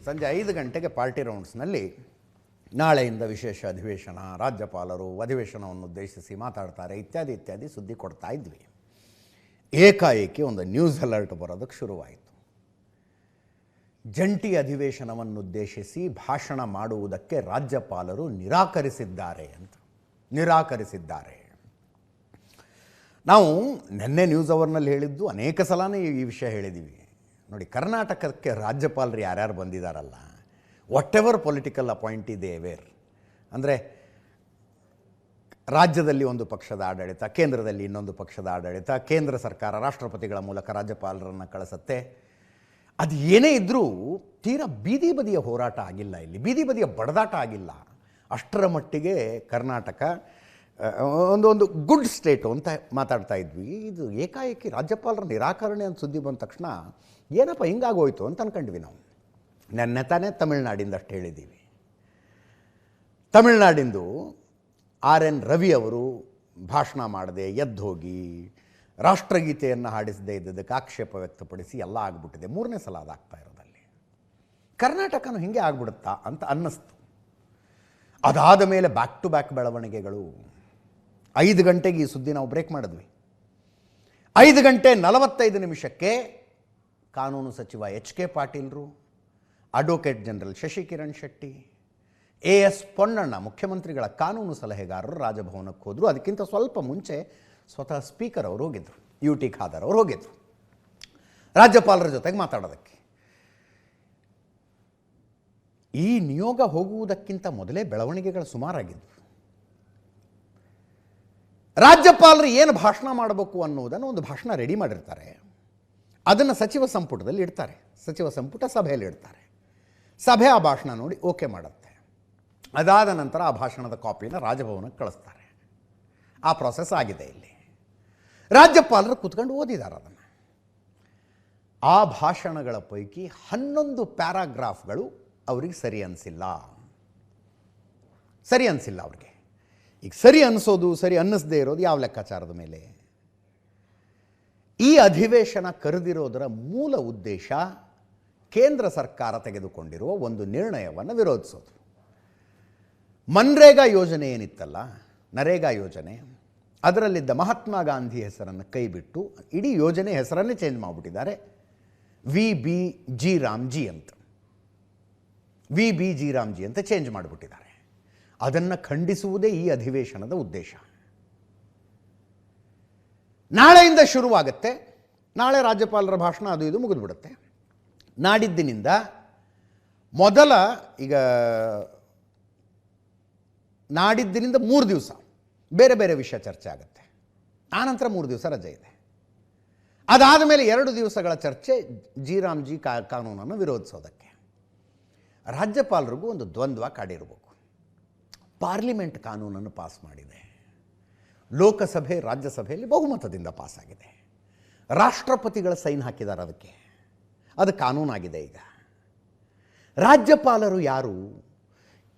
ಸಂಜೆ 5 ಗಂಟೆಗೆ ಪಾರ್ಟಿ ರೌಂಡ್ಸ್ನಲ್ಲಿ ನಾಳೆಯಿಂದ ವಿಶೇಷ ಅಧಿವೇಶನ, ರಾಜ್ಯಪಾಲರು ಅಧಿವೇಶನವನ್ನು ಉದ್ದೇಶಿಸಿ ಮಾತಾಡ್ತಾರೆ ಇತ್ಯಾದಿ ಇತ್ಯಾದಿ ಸುದ್ದಿ ಕೊಡ್ತಾ ಇದ್ವಿ. ಏಕಾಏಕಿ ಒಂದು ನ್ಯೂಸ್ ಅಲರ್ಟ್ ಬರೋದಕ್ಕೆ ಶುರುವಾಯಿತು. ಜಂಟಿ ಅಧಿವೇಶನವನ್ನುದ್ದೇಶಿಸಿ ಭಾಷಣ ಮಾಡುವುದಕ್ಕೆ ರಾಜ್ಯಪಾಲರು ನಿರಾಕರಿಸಿದ್ದಾರೆ ಅಂತ. ನಿರಾಕರಿಸಿದ್ದಾರೆ. ನಾವು ನಿನ್ನೆ ನ್ಯೂಸ್ ಅವರ್ನಲ್ಲಿ ಹೇಳಿದ್ದು ಅನೇಕ ಸಲನೇ ಈ ವಿಷಯ ಹೇಳಿದ್ದೀವಿ. ನೋಡಿ, ಕರ್ನಾಟಕಕ್ಕೆ ರಾಜ್ಯಪಾಲರು ಯಾರ್ಯಾರು ಬಂದಿದ್ದಾರಲ್ಲ, whatever political appointee they were, ಅಂದರೆ ರಾಜ್ಯದಲ್ಲಿ ಒಂದು ಪಕ್ಷದ ಆಡಳಿತ, ಕೇಂದ್ರದಲ್ಲಿ ಇನ್ನೊಂದು ಪಕ್ಷದ ಆಡಳಿತ, ಕೇಂದ್ರ ಸರ್ಕಾರ ರಾಷ್ಟ್ರಪತಿಗಳ ಮೂಲಕ ರಾಜ್ಯಪಾಲರನ್ನು ಕಳಿಸುತ್ತೆ. ಅದು ಏನೇ ಇದ್ದರೂ ತೀರಾ ಬೀದಿ ಬದಿಯ ಹೋರಾಟ ಆಗಿಲ್ಲ, ಇಲ್ಲಿ ಬೀದಿ ಬದಿಯ ಬಡದಾಟ ಆಗಿಲ್ಲ. ಅಷ್ಟರ ಮಟ್ಟಿಗೆ ಕರ್ನಾಟಕ ಒಂದು ಗುಡ್ ಸ್ಟೇಟು ಅಂತ ಮಾತಾಡ್ತಾ ಇದ್ವಿ. ಇದು ಏಕಾಏಕಿ ರಾಜ್ಯಪಾಲರ ನಿರಾಕರಣೆ ಅಂತ ಸುದ್ದಿ ಬಂದ ತಕ್ಷಣ ಏನಪ್ಪ ಹಿಂಗಾಗೋಯ್ತು ಅಂತ ಅಂದ್ಕೊಂಡ್ವಿ ನಾವು. ನೆನ್ನೆ ತಾನೇ ತಮಿಳ್ನಾಡಿಂದ ಅಷ್ಟು ಹೇಳಿದ್ದೀವಿ. ತಮಿಳ್ನಾಡಿಂದು RN ರವಿ ಅವರು ಭಾಷಣ ಮಾಡದೆ ಎದ್ದು ಹೋಗಿ ರಾಷ್ಟ್ರಗೀತೆಯನ್ನು ಹಾಡಿಸದೇ ಇದ್ದದಕ್ಕೆ ಆಕ್ಷೇಪ ವ್ಯಕ್ತಪಡಿಸಿ ಎಲ್ಲ ಆಗಿಬಿಟ್ಟಿದೆ. 3ನೇ ಸಲ ಅದಾಗ್ತಾ ಇರೋದಲ್ಲಿ. ಕರ್ನಾಟಕನೂ ಹೀಗೆ ಆಗ್ಬಿಡುತ್ತಾ ಅಂತ ಅನ್ನಿಸ್ತು. ಅದಾದ ಮೇಲೆ ಬ್ಯಾಕ್ ಟು ಬ್ಯಾಕ್ ಬೆಳವಣಿಗೆಗಳು. 5 ಗಂಟೆಗೆ ಈ ಸುದ್ದಿ ನಾವು ಬ್ರೇಕ್ ಮಾಡಿದ್ವಿ. 5 ಗಂಟೆ 45 ನಿಮಿಷಕ್ಕೆ ಕಾನೂನು ಸಚಿವ HK ಪಾಟೀಲ್ರು, advocate general Shashikiran Shetty, AS Ponnanna ಮುಖ್ಯಮಂತ್ರಿಗಳ ಕಾನೂನು ಸಲಹೆಗಾರರು ರಾಜಭವನಕ್ಕೆ ಹೋದರು. ಅದಕ್ಕಿಂತ ಸ್ವಲ್ಪ ಮುಂಚೆ ಸ್ವತಃ ಸ್ಪೀಕರ್ ಅವರು ಹೋಗಿದ್ದರು, UT ಖಾದರ್ ಅವರು ಹೋಗಿದ್ದರು ರಾಜ್ಯಪಾಲರ ಜೊತೆಗೆ ಮಾತಾಡೋದಕ್ಕೆ. ಈ ನಿಯೋಗ ಹೋಗುವುದಕ್ಕಿಂತ ಮೊದಲೇ ಬೆಳವಣಿಗೆಗಳು ಸುಮಾರಾಗಿದ್ವು. ರಾಜ್ಯಪಾಲರು ಏನು ಭಾಷಣ ಮಾಡಬೇಕು ಅನ್ನೋದನ್ನು ಒಂದು ಭಾಷಣ ರೆಡಿ ಮಾಡಿರ್ತಾರೆ. ಅದನ್ನು ಸಚಿವ ಸಂಪುಟದಲ್ಲಿ ಇಡ್ತಾರೆ. ಸಚಿವ ಸಂಪುಟ ಸಭೆಯಲ್ಲಿ ಇಡ್ತಾರೆ. ಸಭೆ ಆ ಭಾಷಣ ನೋಡಿ ಓಕೆ ಮಾಡುತ್ತೆ. ಅದಾದ ನಂತರ ಆ ಭಾಷಣದ ಕಾಪಿನ ರಾಜಭವನಕ್ಕೆ ಕಳಿಸ್ತಾರೆ. ಆ ಪ್ರಾಸೆಸ್ ಆಗಿದೆ ಇಲ್ಲಿ. ರಾಜ್ಯಪಾಲರು ಕೂತ್ಕೊಂಡು ಓದಿದ್ದಾರೆ ಅದನ್ನು. ಆ ಭಾಷಣಗಳ ಪೈಕಿ 11 ಪ್ಯಾರಾಗ್ರಾಫ್ಗಳು ಅವ್ರಿಗೆ ಸರಿ ಅನಿಸಿಲ್ಲ. ಸರಿ ಅನಿಸಿಲ್ಲ ಅವ್ರಿಗೆ. ಈಗ ಸರಿ ಅನ್ನಿಸೋದು, ಸರಿ ಅನ್ನಿಸದೇ ಇರೋದು ಯಾವ ಲೆಕ್ಕಾಚಾರದ ಮೇಲೆ? ಈ ಅಧಿವೇಶನ ಕರೆದಿರೋದರ ಮೂಲ ಉದ್ದೇಶ ಕೇಂದ್ರ ಸರ್ಕಾರ ತೆಗೆದುಕೊಂಡಿರುವ ಒಂದು ನಿರ್ಣಯವನ್ನು ವಿರೋಧಿಸೋದು. ಮನ್ರೇಗಾ ಯೋಜನೆ ಏನಿತ್ತಲ್ಲ, ನರೇಗಾ ಯೋಜನೆ, ಅದರಲ್ಲಿದ್ದ ಮಹಾತ್ಮ ಗಾಂಧಿ ಹೆಸರನ್ನು ಕೈಬಿಟ್ಟು ಇಡೀ ಯೋಜನೆ ಹೆಸರನ್ನೇ ಚೇಂಜ್ ಮಾಡಿಬಿಟ್ಟಿದ್ದಾರೆ. VBG ರಾಮ್ಜಿ ಅಂತ, VBG ರಾಮ್ಜಿ ಅಂತ ಚೇಂಜ್ ಮಾಡಿಬಿಟ್ಟಿದ್ದಾರೆ. ಅದನ್ನು ಖಂಡಿಸುವುದೇ ಈ ಅಧಿವೇಶನದ ಉದ್ದೇಶ. ನಾಳೆಯಿಂದ ಶುರುವಾಗುತ್ತೆ. ನಾಳೆ ರಾಜ್ಯಪಾಲರ ಭಾಷಣ ಅದು ಇದು ಮುಗಿದ್ಬಿಡುತ್ತೆ. ನಾಡಿದ್ದಿನಿಂದ ನಾಡಿದ್ದಿನಿಂದ 3 ದಿವಸ ಬೇರೆ ಬೇರೆ ವಿಷಯ ಚರ್ಚೆ ಆಗುತ್ತೆ. ಆನಂತರ 3 ದಿವಸ ರಜೆ ಇದೆ. ಅದಾದ ಮೇಲೆ 2 ದಿವಸಗಳ ಚರ್ಚೆ ರಾಮ್ಜಿ ಕಾನೂನನ್ನು ವಿರೋಧಿಸೋದಕ್ಕೆ. ರಾಜ್ಯಪಾಲರಿಗೂ ಒಂದು ದ್ವಂದ್ವ ಕಾಡಿರಬೇಕು. ಪಾರ್ಲಿಮೆಂಟ್ ಕಾನೂನನ್ನು ಪಾಸ್ ಮಾಡಿದೆ. ಲೋಕಸಭೆ ರಾಜ್ಯಸಭೆಯಲ್ಲಿ ಬಹುಮತದಿಂದ ಪಾಸಾಗಿದೆ. ರಾಷ್ಟ್ರಪತಿಗಳ ಸೈನ್ ಹಾಕಿದ್ದಾರೆ ಅದಕ್ಕೆ. ಅದು ಕಾನೂನಾಗಿದೆ. ಈಗ ರಾಜ್ಯಪಾಲರು ಯಾರು?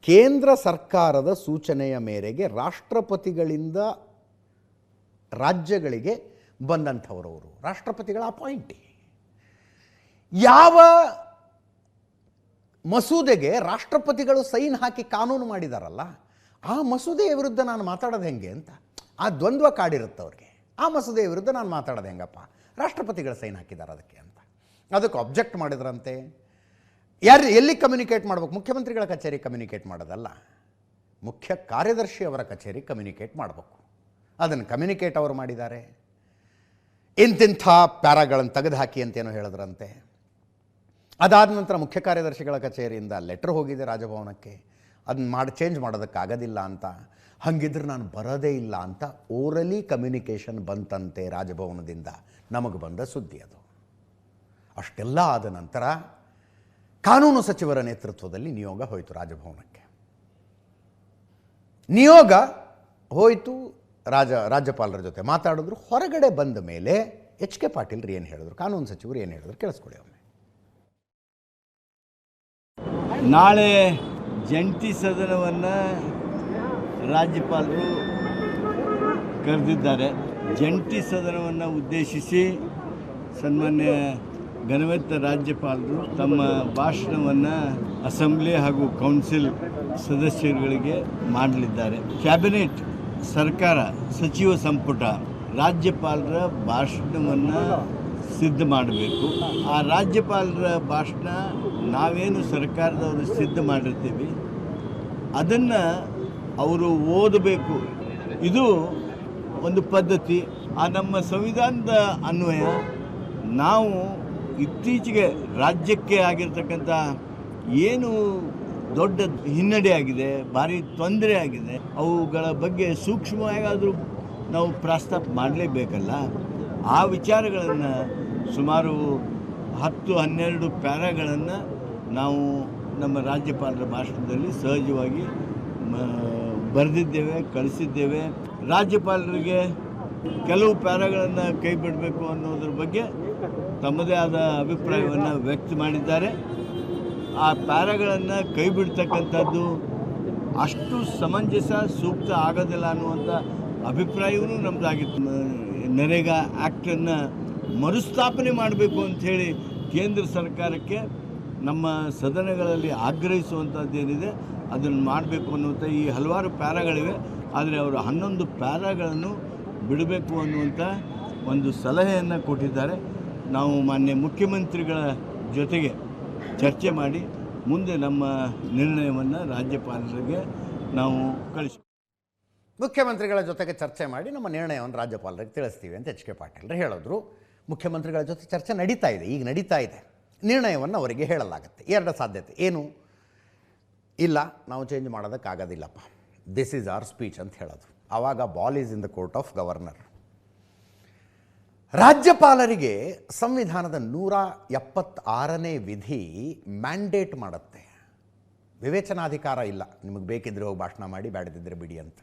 ಕೇಂದ್ರ ಸರ್ಕಾರದ ಸೂಚನೆಯ ಮೇರೆಗೆ ರಾಷ್ಟ್ರಪತಿಗಳಿಂದ ರಾಜ್ಯಗಳಿಗೆ ಬಂದಂಥವರವರು. ರಾಷ್ಟ್ರಪತಿಗಳ ಅಪಾಯಿಂಟಿ. ಯಾವ ಮಸೂದೆಗೆ ರಾಷ್ಟ್ರಪತಿಗಳು ಸೈನ್ ಹಾಕಿ ಕಾನೂನು ಮಾಡಿದಾರಲ್ಲ, ಆ ಮಸೂದೆಯ ವಿರುದ್ಧ ನಾನು ಮಾತಾಡೋದು ಹೆಂಗೆ ಅಂತ ಆ ದ್ವಂದ್ವ ಕಾಡಿರುತ್ತೆ ಅವ್ರಿಗೆ. ಆ ಮಸೂದೆಯ ವಿರುದ್ಧ ನಾನು ಮಾತಾಡೋದು ಹೆಂಗಪ್ಪ? ರಾಷ್ಟ್ರಪತಿಗಳ ಸೈನ್ ಹಾಕಿದ್ದಾರೆ ಅದಕ್ಕೆ ಅಂತ. ಅದಕ್ಕೆ ಅಬ್ಜೆಕ್ಟ್ ಮಾಡಿದ್ರಂತೆ. ಎಲ್ಲಿ ಕಮ್ಯುನಿಕೇಟ್ ಮಾಡಬೇಕು? ಮುಖ್ಯಮಂತ್ರಿಗಳ ಕಚೇರಿ ಕಮ್ಯುನಿಕೇಟ್ ಮಾಡೋದಲ್ಲ, ಮುಖ್ಯ ಕಾರ್ಯದರ್ಶಿ ಅವರ ಕಚೇರಿ ಕಮ್ಯುನಿಕೇಟ್ ಮಾಡಬೇಕು. ಅದನ್ನು ಕಮ್ಯುನಿಕೇಟ್ ಅವರು ಮಾಡಿದ್ದಾರೆ. ಇಂತಿಂಥ ಪ್ಯಾರಾಗಳನ್ನು ತೆಗೆದುಹಾಕಿ ಅಂತೇನೋ ಹೇಳಿದ್ರಂತೆ. ಅದಾದ ನಂತರ ಮುಖ್ಯ ಕಾರ್ಯದರ್ಶಿಗಳ ಕಚೇರಿಯಿಂದ ಲೆಟ್ರ್ ಹೋಗಿದೆ ರಾಜಭವನಕ್ಕೆ, ಅದನ್ನು ಚೇಂಜ್ ಮಾಡೋದಕ್ಕಾಗೋದಿಲ್ಲ ಅಂತ. ಹಾಗಿದ್ರೆ ನಾನು ಬರೋದೇ ಇಲ್ಲ ಅಂತ ಓರಲಿ ಕಮ್ಯುನಿಕೇಷನ್ ಬಂತಂತೆ ರಾಜಭವನದಿಂದ. ನಮಗೆ ಬಂದ ಸುದ್ದಿ ಅದು. ಅಷ್ಟೆಲ್ಲ ಆದ ನಂತರ ಕಾನೂನು ಸಚಿವರ ನೇತೃತ್ವದಲ್ಲಿ ನಿಯೋಗ ಹೋಯಿತು ರಾಜಭವನಕ್ಕೆ. ನಿಯೋಗ ಹೋಯಿತು, ರಾಜ್ಯಪಾಲರ ಜೊತೆ ಮಾತಾಡಿದ್ರು. ಹೊರಗಡೆ ಬಂದ ಮೇಲೆ HK ಪಾಟೀಲ್ರು ಏನು ಹೇಳಿದ್ರು, ಕಾನೂನು ಸಚಿವರು ಏನು ಹೇಳಿದ್ರು ಕೇಳಿಸ್ಕೊಳ್ಳಿ ಒಮ್ಮೆ. ನಾಳೆ ಜಂಟಿ ಸದನವನ್ನು ರಾಜ್ಯಪಾಲರು ಕರೆದಿದ್ದಾರೆ. ಜಂಟಿ ಸದನವನ್ನು ಉದ್ದೇಶಿಸಿ ಸನ್ಮಾನ್ಯ ಘನವೆತ್ತ ರಾಜ್ಯಪಾಲರು ತಮ್ಮ ಭಾಷಣವನ್ನು ಅಸೆಂಬ್ಲಿ ಹಾಗೂ ಕೌನ್ಸಿಲ್ ಸದಸ್ಯರುಗಳಿಗೆ ಮಾಡಲಿದ್ದಾರೆ. ಕ್ಯಾಬಿನೆಟ್, ಸರ್ಕಾರ, ಸಚಿವ ಸಂಪುಟ ರಾಜ್ಯಪಾಲರ ಭಾಷಣವನ್ನು ಸಿದ್ಧ ಮಾಡಬೇಕು. ಆ ರಾಜ್ಯಪಾಲರ ಭಾಷಣ ನಾವೇನು ಸರ್ಕಾರದವರು ಸಿದ್ಧ ಮಾಡಿರ್ತೀವಿ ಅದನ್ನು ಅವರು ಓದಬೇಕು. ಇದು ಒಂದು ಪದ್ಧತಿ. ಆ ನಮ್ಮ ಸಂವಿಧಾನದ ಅನ್ವಯ ನಾವು ಇತ್ತೀಚೆಗೆ ರಾಜ್ಯಕ್ಕೆ ಆಗಿರ್ತಕ್ಕಂಥ ಏನು ದೊಡ್ಡ ಹಿನ್ನಡೆ ಆಗಿದೆ, ಭಾರಿ ತೊಂದರೆ ಆಗಿದೆ, ಅವುಗಳ ಬಗ್ಗೆ ಸೂಕ್ಷ್ಮವಾಗಾದರೂ ನಾವು ಪ್ರಸ್ತಾಪ ಮಾಡಲೇಬೇಕಲ್ಲ. ಆ ವಿಚಾರಗಳನ್ನು ಸುಮಾರು 10-12 ಪ್ಯಾರಾಗಳನ್ನು ನಾವು ನಮ್ಮ ರಾಜ್ಯಪಾಲರ ಭಾಷಣದಲ್ಲಿ ಸಹಜವಾಗಿ ಬರೆದಿದ್ದೇವೆ, ಕಳಿಸಿದ್ದೇವೆ. ರಾಜ್ಯಪಾಲರಿಗೆ ಕೆಲವು ಪ್ಯಾರಾಗಳನ್ನು ಕೈ ಬಿಡಬೇಕು ಅನ್ನೋದ್ರ ಬಗ್ಗೆ ತಮ್ಮದೇ ಆದ ಅಭಿಪ್ರಾಯವನ್ನು ವ್ಯಕ್ತ ಮಾಡಿದ್ದಾರೆ. ಆ ಪ್ಯಾರಾಗಳನ್ನು ಕೈ ಬಿಡ್ತಕ್ಕಂಥದ್ದು ಅಷ್ಟು ಸಮಂಜಸ, ಸೂಕ್ತ ಆಗೋದಿಲ್ಲ ಅನ್ನುವಂಥ ಅಭಿಪ್ರಾಯವೂ ನಮ್ಮದಾಗಿತ್ತು. ನರೇಗಾ ಆ್ಯಕ್ಟನ್ನು ಮರುಸ್ಥಾಪನೆ ಮಾಡಬೇಕು ಅಂಥೇಳಿ ಕೇಂದ್ರ ಸರ್ಕಾರಕ್ಕೆ ನಮ್ಮ ಸದನಗಳಲ್ಲಿ ಆಗ್ರಹಿಸುವಂಥದ್ದೇನಿದೆ ಅದನ್ನು ಮಾಡಬೇಕು ಅನ್ನುವಂಥ ಈ ಹಲವಾರು ಪ್ಯಾರಾಗಳಿವೆ. ಆದರೆ ಅವರು 11 ಪ್ಯಾರಾಗಳನ್ನು ಬಿಡಬೇಕು ಅನ್ನುವಂಥ ಒಂದು ಸಲಹೆಯನ್ನು ಕೊಟ್ಟಿದ್ದಾರೆ. ನಾವು ಮಾನ್ಯ ಮುಖ್ಯಮಂತ್ರಿಗಳ ಜೊತೆಗೆ ಚರ್ಚೆ ಮಾಡಿ ಮುಂದೆ ನಮ್ಮ ನಿರ್ಣಯವನ್ನು ರಾಜ್ಯಪಾಲರಿಗೆ ನಾವು ಕಳಿಸಿ ಮುಖ್ಯಮಂತ್ರಿಗಳ ಜೊತೆಗೆ ಚರ್ಚೆ ಮಾಡಿ ನಮ್ಮ ನಿರ್ಣಯವನ್ನು ರಾಜ್ಯಪಾಲರಿಗೆ ತಿಳಿಸ್ತೀವಿ ಅಂತ ಎಚ್ ಕೆ ಪಾಟೀಲರು ಹೇಳಿದ್ರು. ಮುಖ್ಯಮಂತ್ರಿಗಳ ಜೊತೆ ಚರ್ಚೆ ನಡೀತಾ ಇದೆ, ಈಗ ನಡೀತಾ ಇದೆ. ನಿರ್ಣಯವನ್ನು ಅವರಿಗೆ ಹೇಳಲಾಗುತ್ತೆ. 2 ಸಾಧ್ಯತೆ ಏನು, ಇಲ್ಲ ನಾವು ಚೇಂಜ್ ಮಾಡೋದಕ್ಕಾಗೋದಿಲ್ಲಪ್ಪ, ದಿಸ್ ಈಸ್ ಅವರ್ ಸ್ಪೀಚ್ ಅಂತ ಹೇಳೋದು. ಆವಾಗ ball is in the court of governor. ರಾಜ್ಯಪಾಲರಿಗೆ ಸಂವಿಧಾನದ 176ನೇ ವಿಧಿ ಮ್ಯಾಂಡೇಟ್ ಮಾಡುತ್ತೆ. ವಿವೇಚನಾಧಿಕಾರ ಇಲ್ಲ, ನಿಮಗೆ ಬೇಕಿದ್ರೆ ಹೋಗಿ ಭಾಷಣ ಮಾಡಿ, ಬೇಡದಿದ್ದರೆ ಬಿಡಿ ಅಂತ.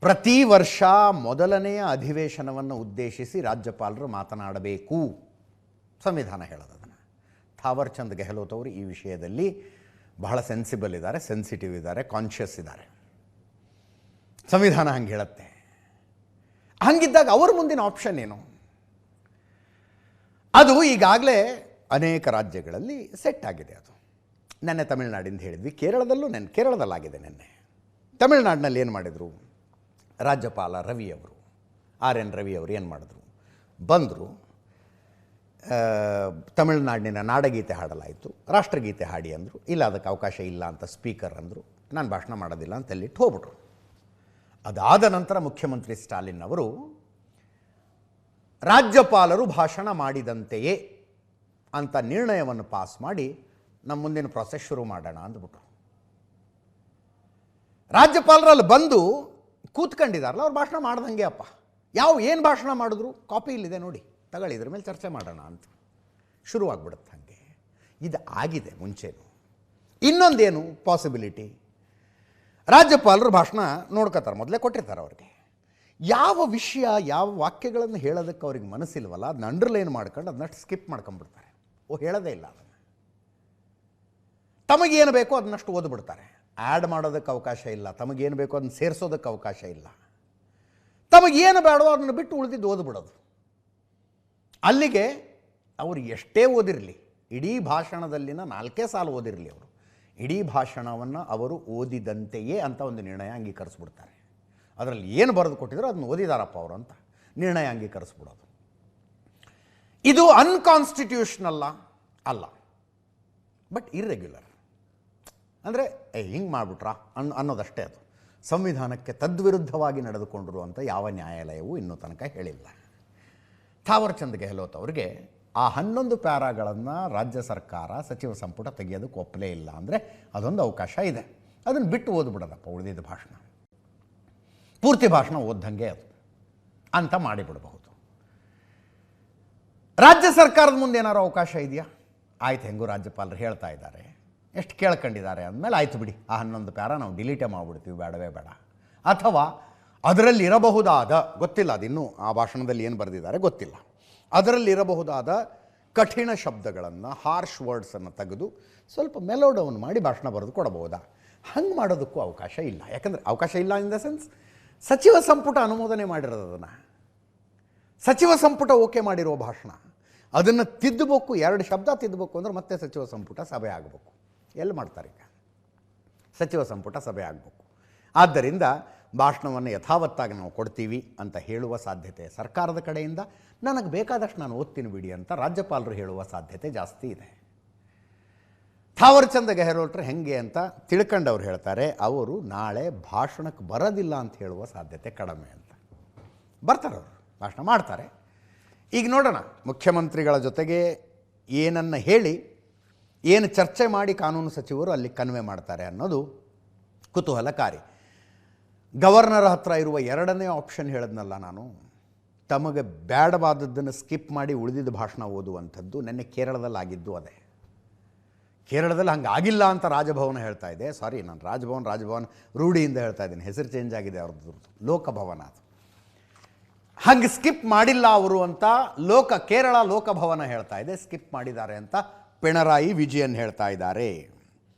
ಪ್ರತಿ ವರ್ಷ ಮೊದಲನೆಯ ಅಧಿವೇಶನವನ್ನು ಉದ್ದೇಶಿಸಿ ರಾಜ್ಯಪಾಲರು ಮಾತನಾಡಬೇಕು, ಸಂವಿಧಾನ ಹೇಳೋದನ್ನು. ಥಾವರ್ ಚಂದ್ ಗೆಹ್ಲೋಟ್ ಅವರು ಈ ವಿಷಯದಲ್ಲಿ ಬಹಳ ಸೆನ್ಸಿಬಲ್ ಇದ್ದಾರೆ, ಸೆನ್ಸಿಟಿವ್ ಇದ್ದಾರೆ, ಕಾನ್ಷಿಯಸ್ ಇದ್ದಾರೆ. ಸಂವಿಧಾನ ಹಂಗೆ ಹೇಳುತ್ತೆ. ಹಂಗಿದ್ದಾಗ ಅವರ ಮುಂದಿನ ಆಪ್ಷನ್ ಏನು? ಅದು ಈಗಾಗಲೇ ಅನೇಕ ರಾಜ್ಯಗಳಲ್ಲಿ ಸೆಟ್ ಆಗಿದೆ. ಅದು ನೆನ್ನೆ ತಮಿಳುನಾಡಿಂದ ಹೇಳಿದ್ವಿ, ಕೇರಳದಲ್ಲಾಗಿದೆ. ನೆನ್ನೆ ತಮಿಳುನಾಡಿನಲ್ಲಿ ಏನು ಮಾಡಿದರು? ರಾಜ್ಯಪಾಲ ರವಿಯವರು, RN ರವಿ ಅವರು ಏನು ಮಾಡಿದ್ರು? ಬಂದರು, ತಮಿಳುನಾಡಿನ ನಾಡಗೀತೆ ಹಾಡಲಾಯಿತು, ರಾಷ್ಟ್ರಗೀತೆ ಹಾಡಿ ಅಂದರು. ಇಲ್ಲ, ಅದಕ್ಕೆ ಅವಕಾಶ ಇಲ್ಲ ಅಂತ ಸ್ಪೀಕರ್ ಅಂದರು. ನಾನು ಭಾಷಣ ಮಾಡೋದಿಲ್ಲ ಅಂತ ಅಲ್ಲಿಟ್ಟು ಹೋಗ್ಬಿಟ್ರು. ಅದಾದ ನಂತರ ಮುಖ್ಯಮಂತ್ರಿ ಸ್ಟಾಲಿನ್ ಅವರು ರಾಜ್ಯಪಾಲರು ಭಾಷಣ ಮಾಡಿದಂತೆಯೇ ಅಂತ ನಿರ್ಣಯವನ್ನು ಪಾಸ್ ಮಾಡಿ ನಮ್ಮ ಮುಂದಿನ ಪ್ರಾಸೆಸ್ ಶುರು ಮಾಡೋಣ ಅಂದ್ಬಿಟ್ರು. ರಾಜ್ಯಪಾಲರಲ್ಲಿ ಬಂದು ಕೂತ್ಕೊಂಡಿದ್ದಾರಲ್ಲ, ಅವ್ರು ಭಾಷಣ ಮಾಡ್ದಂಗೆ ಅಪ್ಪ. ಏನು ಭಾಷಣ ಮಾಡಿದ್ರು ಕಾಪಿ ಇಲ್ಲಿದೆ ನೋಡಿ, ತಗೊಳ್ಳಿ, ಇದ್ರ ಮೇಲೆ ಚರ್ಚೆ ಮಾಡೋಣ ಅಂತ ಶುರುವಾಗ್ಬಿಡುತ್ತೆ. ಹಾಗೆ ಇದು ಆಗಿದೆ ಮುಂಚೆನೂ. ಇನ್ನೊಂದೇನು ಪಾಸಿಬಿಲಿಟಿ, ರಾಜ್ಯಪಾಲರು ಭಾಷಣ ನೋಡ್ಕೋತಾರೆ, ಮೊದಲೇ ಕೊಟ್ಟಿರ್ತಾರೆ ಅವ್ರಿಗೆ. ಯಾವ ವಿಷಯ, ಯಾವ ವಾಕ್ಯಗಳನ್ನು ಹೇಳೋದಕ್ಕೆ ಅವ್ರಿಗೆ ಮನಸ್ಸಿಲ್ವಲ್ಲ, ಅದನ್ನ ಅಂಡರ್ಲೈನ್ ಮಾಡ್ಕೊಂಡು ಅದನ್ನಷ್ಟು ಸ್ಕಿಪ್ ಮಾಡ್ಕೊಂಡ್ಬಿಡ್ತಾರೆ. ಹೇಳೋದೇ ಇಲ್ಲ ಅದನ್ನು. ತಮಗೇನು ಬೇಕೋ ಅದನ್ನಷ್ಟು ಓದ್ಬಿಡ್ತಾರೆ. ಆ್ಯಡ್ ಮಾಡೋದಕ್ಕೆ ಅವಕಾಶ ಇಲ್ಲ, ತಮಗೇನು ಬೇಕೋ ಅದನ್ನು ಸೇರಿಸೋದಕ್ಕೆ ಅವಕಾಶ ಇಲ್ಲ. ತಮಗೇನು ಬೇಡೋ ಅದನ್ನು ಬಿಟ್ಟು ಉಳಿದಿದ್ದು ಓದ್ಬಿಡೋದು. ಅಲ್ಲಿಗೆ ಅವರು ಎಷ್ಟೇ ಓದಿರಲಿ, ಇಡೀ ಭಾಷಣದಲ್ಲಿನ 4 ಸಾಲು ಓದಿರಲಿ, ಅವರು ಇಡೀ ಭಾಷಣವನ್ನು ಅವರು ಓದಿದಂತೆಯೇ ಅಂತ ಒಂದು ನಿರ್ಣಯ ಅಂಗೀಕರಿಸ್ಬಿಡ್ತಾರೆ. ಅದರಲ್ಲಿ ಏನು ಬರೆದು ಕೊಟ್ಟಿದ್ರು ಅದನ್ನು ಓದಿದಾರಪ್ಪ ಅವರು ಅಂತ ನಿರ್ಣಯ ಅಂಗೀಕರಿಸ್ಬಿಡೋದು. ಇದು ಅನ್ಕಾನ್ಸ್ಟಿಟ್ಯೂಷನಲ್ಲ ಅಲ್ಲ, ಬಟ್ ಇರ್ರೆಗ್ಯುಲರ್. ಅಂದರೆ ಹಿಂಗೆ ಮಾಡಿಬಿಟ್ರಾ ಅನ್ನೋದಷ್ಟೇ. ಅದು ಸಂವಿಧಾನಕ್ಕೆ ತದ್ವಿರುದ್ಧವಾಗಿ ನಡೆದುಕೊಂಡಿರುವಂಥ ಯಾವ ನ್ಯಾಯಾಲಯವೂ ಇನ್ನೂ ತನಕ ಹೇಳಿಲ್ಲ. ಥಾವರ್ ಚಂದ್ ಗೆಹ್ಲೋಟ್ ಅವರಿಗೆ ಆ 11 ಪ್ಯಾರಾಗಳನ್ನು ರಾಜ್ಯ ಸರ್ಕಾರ, ಸಚಿವ ಸಂಪುಟ ತೆಗೆಯೋದಕ್ಕೆ ಒಪ್ಪಲೇ ಇಲ್ಲ ಅಂದರೆ ಅದೊಂದು ಅವಕಾಶ ಇದೆ. ಅದನ್ನು ಬಿಟ್ಟು ಓದ್ಬಿಡೋದಪ್ಪ, ಉಳಿದಿದ್ದ ಭಾಷಣ, ಪೂರ್ತಿ ಭಾಷಣ ಓದ್ದಂಗೆ ಅದು ಅಂತ ಮಾಡಿಬಿಡಬಹುದು. ರಾಜ್ಯ ಸರ್ಕಾರದ ಮುಂದೆ ಏನಾದ್ರು ಅವಕಾಶ ಇದೆಯಾ? ಆಯ್ತು, ಹೆಂಗೂ ರಾಜ್ಯಪಾಲರು ಹೇಳ್ತಾ ಇದ್ದಾರೆ, ಎಷ್ಟು ಕೇಳ್ಕೊಂಡಿದ್ದಾರೆ ಅಂದಮೇಲೆ ಆಯ್ತು ಬಿಡಿ, ಆ 11 ಪ್ಯಾರ ನಾವು ಡಿಲೀಟೇ ಮಾಡಿಬಿಡ್ತೀವಿ, ಬೇಡವೇ ಬೇಡ. ಅಥವಾ ಅದರಲ್ಲಿರಬಹುದಾದ, ಗೊತ್ತಿಲ್ಲ ಅದಿನ್ನೂ ಆ ಭಾಷಣದಲ್ಲಿ ಏನು ಬರೆದಿದ್ದಾರೆ ಗೊತ್ತಿಲ್ಲ, ಅದರಲ್ಲಿರಬಹುದಾದ ಕಠಿಣ ಶಬ್ದಗಳನ್ನು, ಹಾರ್ಶ್ ವರ್ಡ್ಸನ್ನು ತೆಗೆದು ಸ್ವಲ್ಪ ಮೆಲೋಡೌನ್ ಮಾಡಿ ಭಾಷಣ ಬರೆದು ಕೊಡಬಹುದಾ? ಹಂಗೆ ಮಾಡೋದಕ್ಕೂ ಅವಕಾಶ ಇಲ್ಲ. ಯಾಕಂದರೆ ಅವಕಾಶ ಇಲ್ಲ ಇನ್ ದ ಸೆನ್ಸ್, ಸಚಿವ ಸಂಪುಟ ಅನುಮೋದನೆ ಮಾಡಿರೋದು ಅದನ್ನು, ಸಚಿವ ಸಂಪುಟ ಓಕೆ ಮಾಡಿರೋ ಭಾಷಣ, ಅದನ್ನು ತಿದ್ದಬೇಕು, 2 ಶಬ್ದ ತಿದ್ದಬೇಕು ಅಂದರೆ ಮತ್ತೆ ಸಚಿವ ಸಂಪುಟ ಸಭೆ ಆಗಬೇಕು. ಎಲ್ಲಿ ಮಾಡ್ತಾರೆ ಈಗ? ಸಚಿವ ಸಂಪುಟ ಸಭೆ ಆಗಬೇಕು. ಆದ್ದರಿಂದ ಭಾಷಣವನ್ನು ಯಥಾವತ್ತಾಗಿ ನಾವು ಕೊಡ್ತೀವಿ ಅಂತ ಹೇಳುವ ಸಾಧ್ಯತೆ ಸರ್ಕಾರದ ಕಡೆಯಿಂದ, ನನಗೆ ಬೇಕಾದಷ್ಟು ನಾನು ಓದ್ತೀನಿ ಬಿಡಿ ಅಂತ ರಾಜ್ಯಪಾಲರು ಹೇಳುವ ಸಾಧ್ಯತೆ ಜಾಸ್ತಿ ಇದೆ. ಥಾವರ್ಚಂದ್ ಗೆಹ್ಲೋಟ್ರು ಹೆಂಗೆ ಅಂತ ತಿಳ್ಕೊಂಡವ್ರು ಹೇಳ್ತಾರೆ, ಅವರು ನಾಳೆ ಭಾಷಣಕ್ಕೆ ಬರೋದಿಲ್ಲ ಅಂತ ಹೇಳುವ ಸಾಧ್ಯತೆ ಕಡಿಮೆ ಅಂತ. ಬರ್ತಾರೆ, ಅವರು ಭಾಷಣ ಮಾಡ್ತಾರೆ. ಈಗ ನೋಡೋಣ ಮುಖ್ಯಮಂತ್ರಿಗಳ ಜೊತೆಗೆ ಏನನ್ನು ಹೇಳಿ ಏನು ಚರ್ಚೆ ಮಾಡಿ ಕಾನೂನು ಸಚಿವರು ಅಲ್ಲಿ ಕನ್ವೆ ಮಾಡ್ತಾರೆ ಅನ್ನೋದು ಕುತೂಹಲಕಾರಿ. ಗವರ್ನರ್ ಹತ್ರ ಇರುವ 2ನೇ ಆಪ್ಷನ್ ಹೇಳಿದ್ನಲ್ಲ ನಾನು, ತಮಗೆ ಬೇಡವಾದದ್ದನ್ನು ಸ್ಕಿಪ್ ಮಾಡಿ ಉಳಿದಿದ್ದ ಭಾಷಣ ಓದುವಂಥದ್ದು. ನೆನ್ನೆ ಕೇರಳದಲ್ಲಿ ಆಗಿದ್ದು ಅದೇ. ಕೇರಳದಲ್ಲಿ ಹಂಗೆ ಆಗಿಲ್ಲ ಅಂತ ರಾಜಭವನ ಹೇಳ್ತಾ ಇದೆ. ಸಾರಿ, ನಾನು ರಾಜಭವನ್ ರೂಢಿಯಿಂದ ಹೇಳ್ತಾ ಇದ್ದೀನಿ, ಹೆಸರು ಚೇಂಜ್ ಆಗಿದೆ ಅವ್ರದ್ದು, ಲೋಕಭವನ. ಅದು ಹಂಗೆ ಸ್ಕಿಪ್ ಮಾಡಿಲ್ಲ ಅವರು ಅಂತ ಕೇರಳ ಲೋಕಭವನ ಹೇಳ್ತಾ ಇದೆ. ಸ್ಕಿಪ್ ಮಾಡಿದ್ದಾರೆ ಅಂತ ಪಿಣರಾಯಿ ವಿಜಯನ್ ಹೇಳ್ತಾ ಇದ್ದಾರೆ.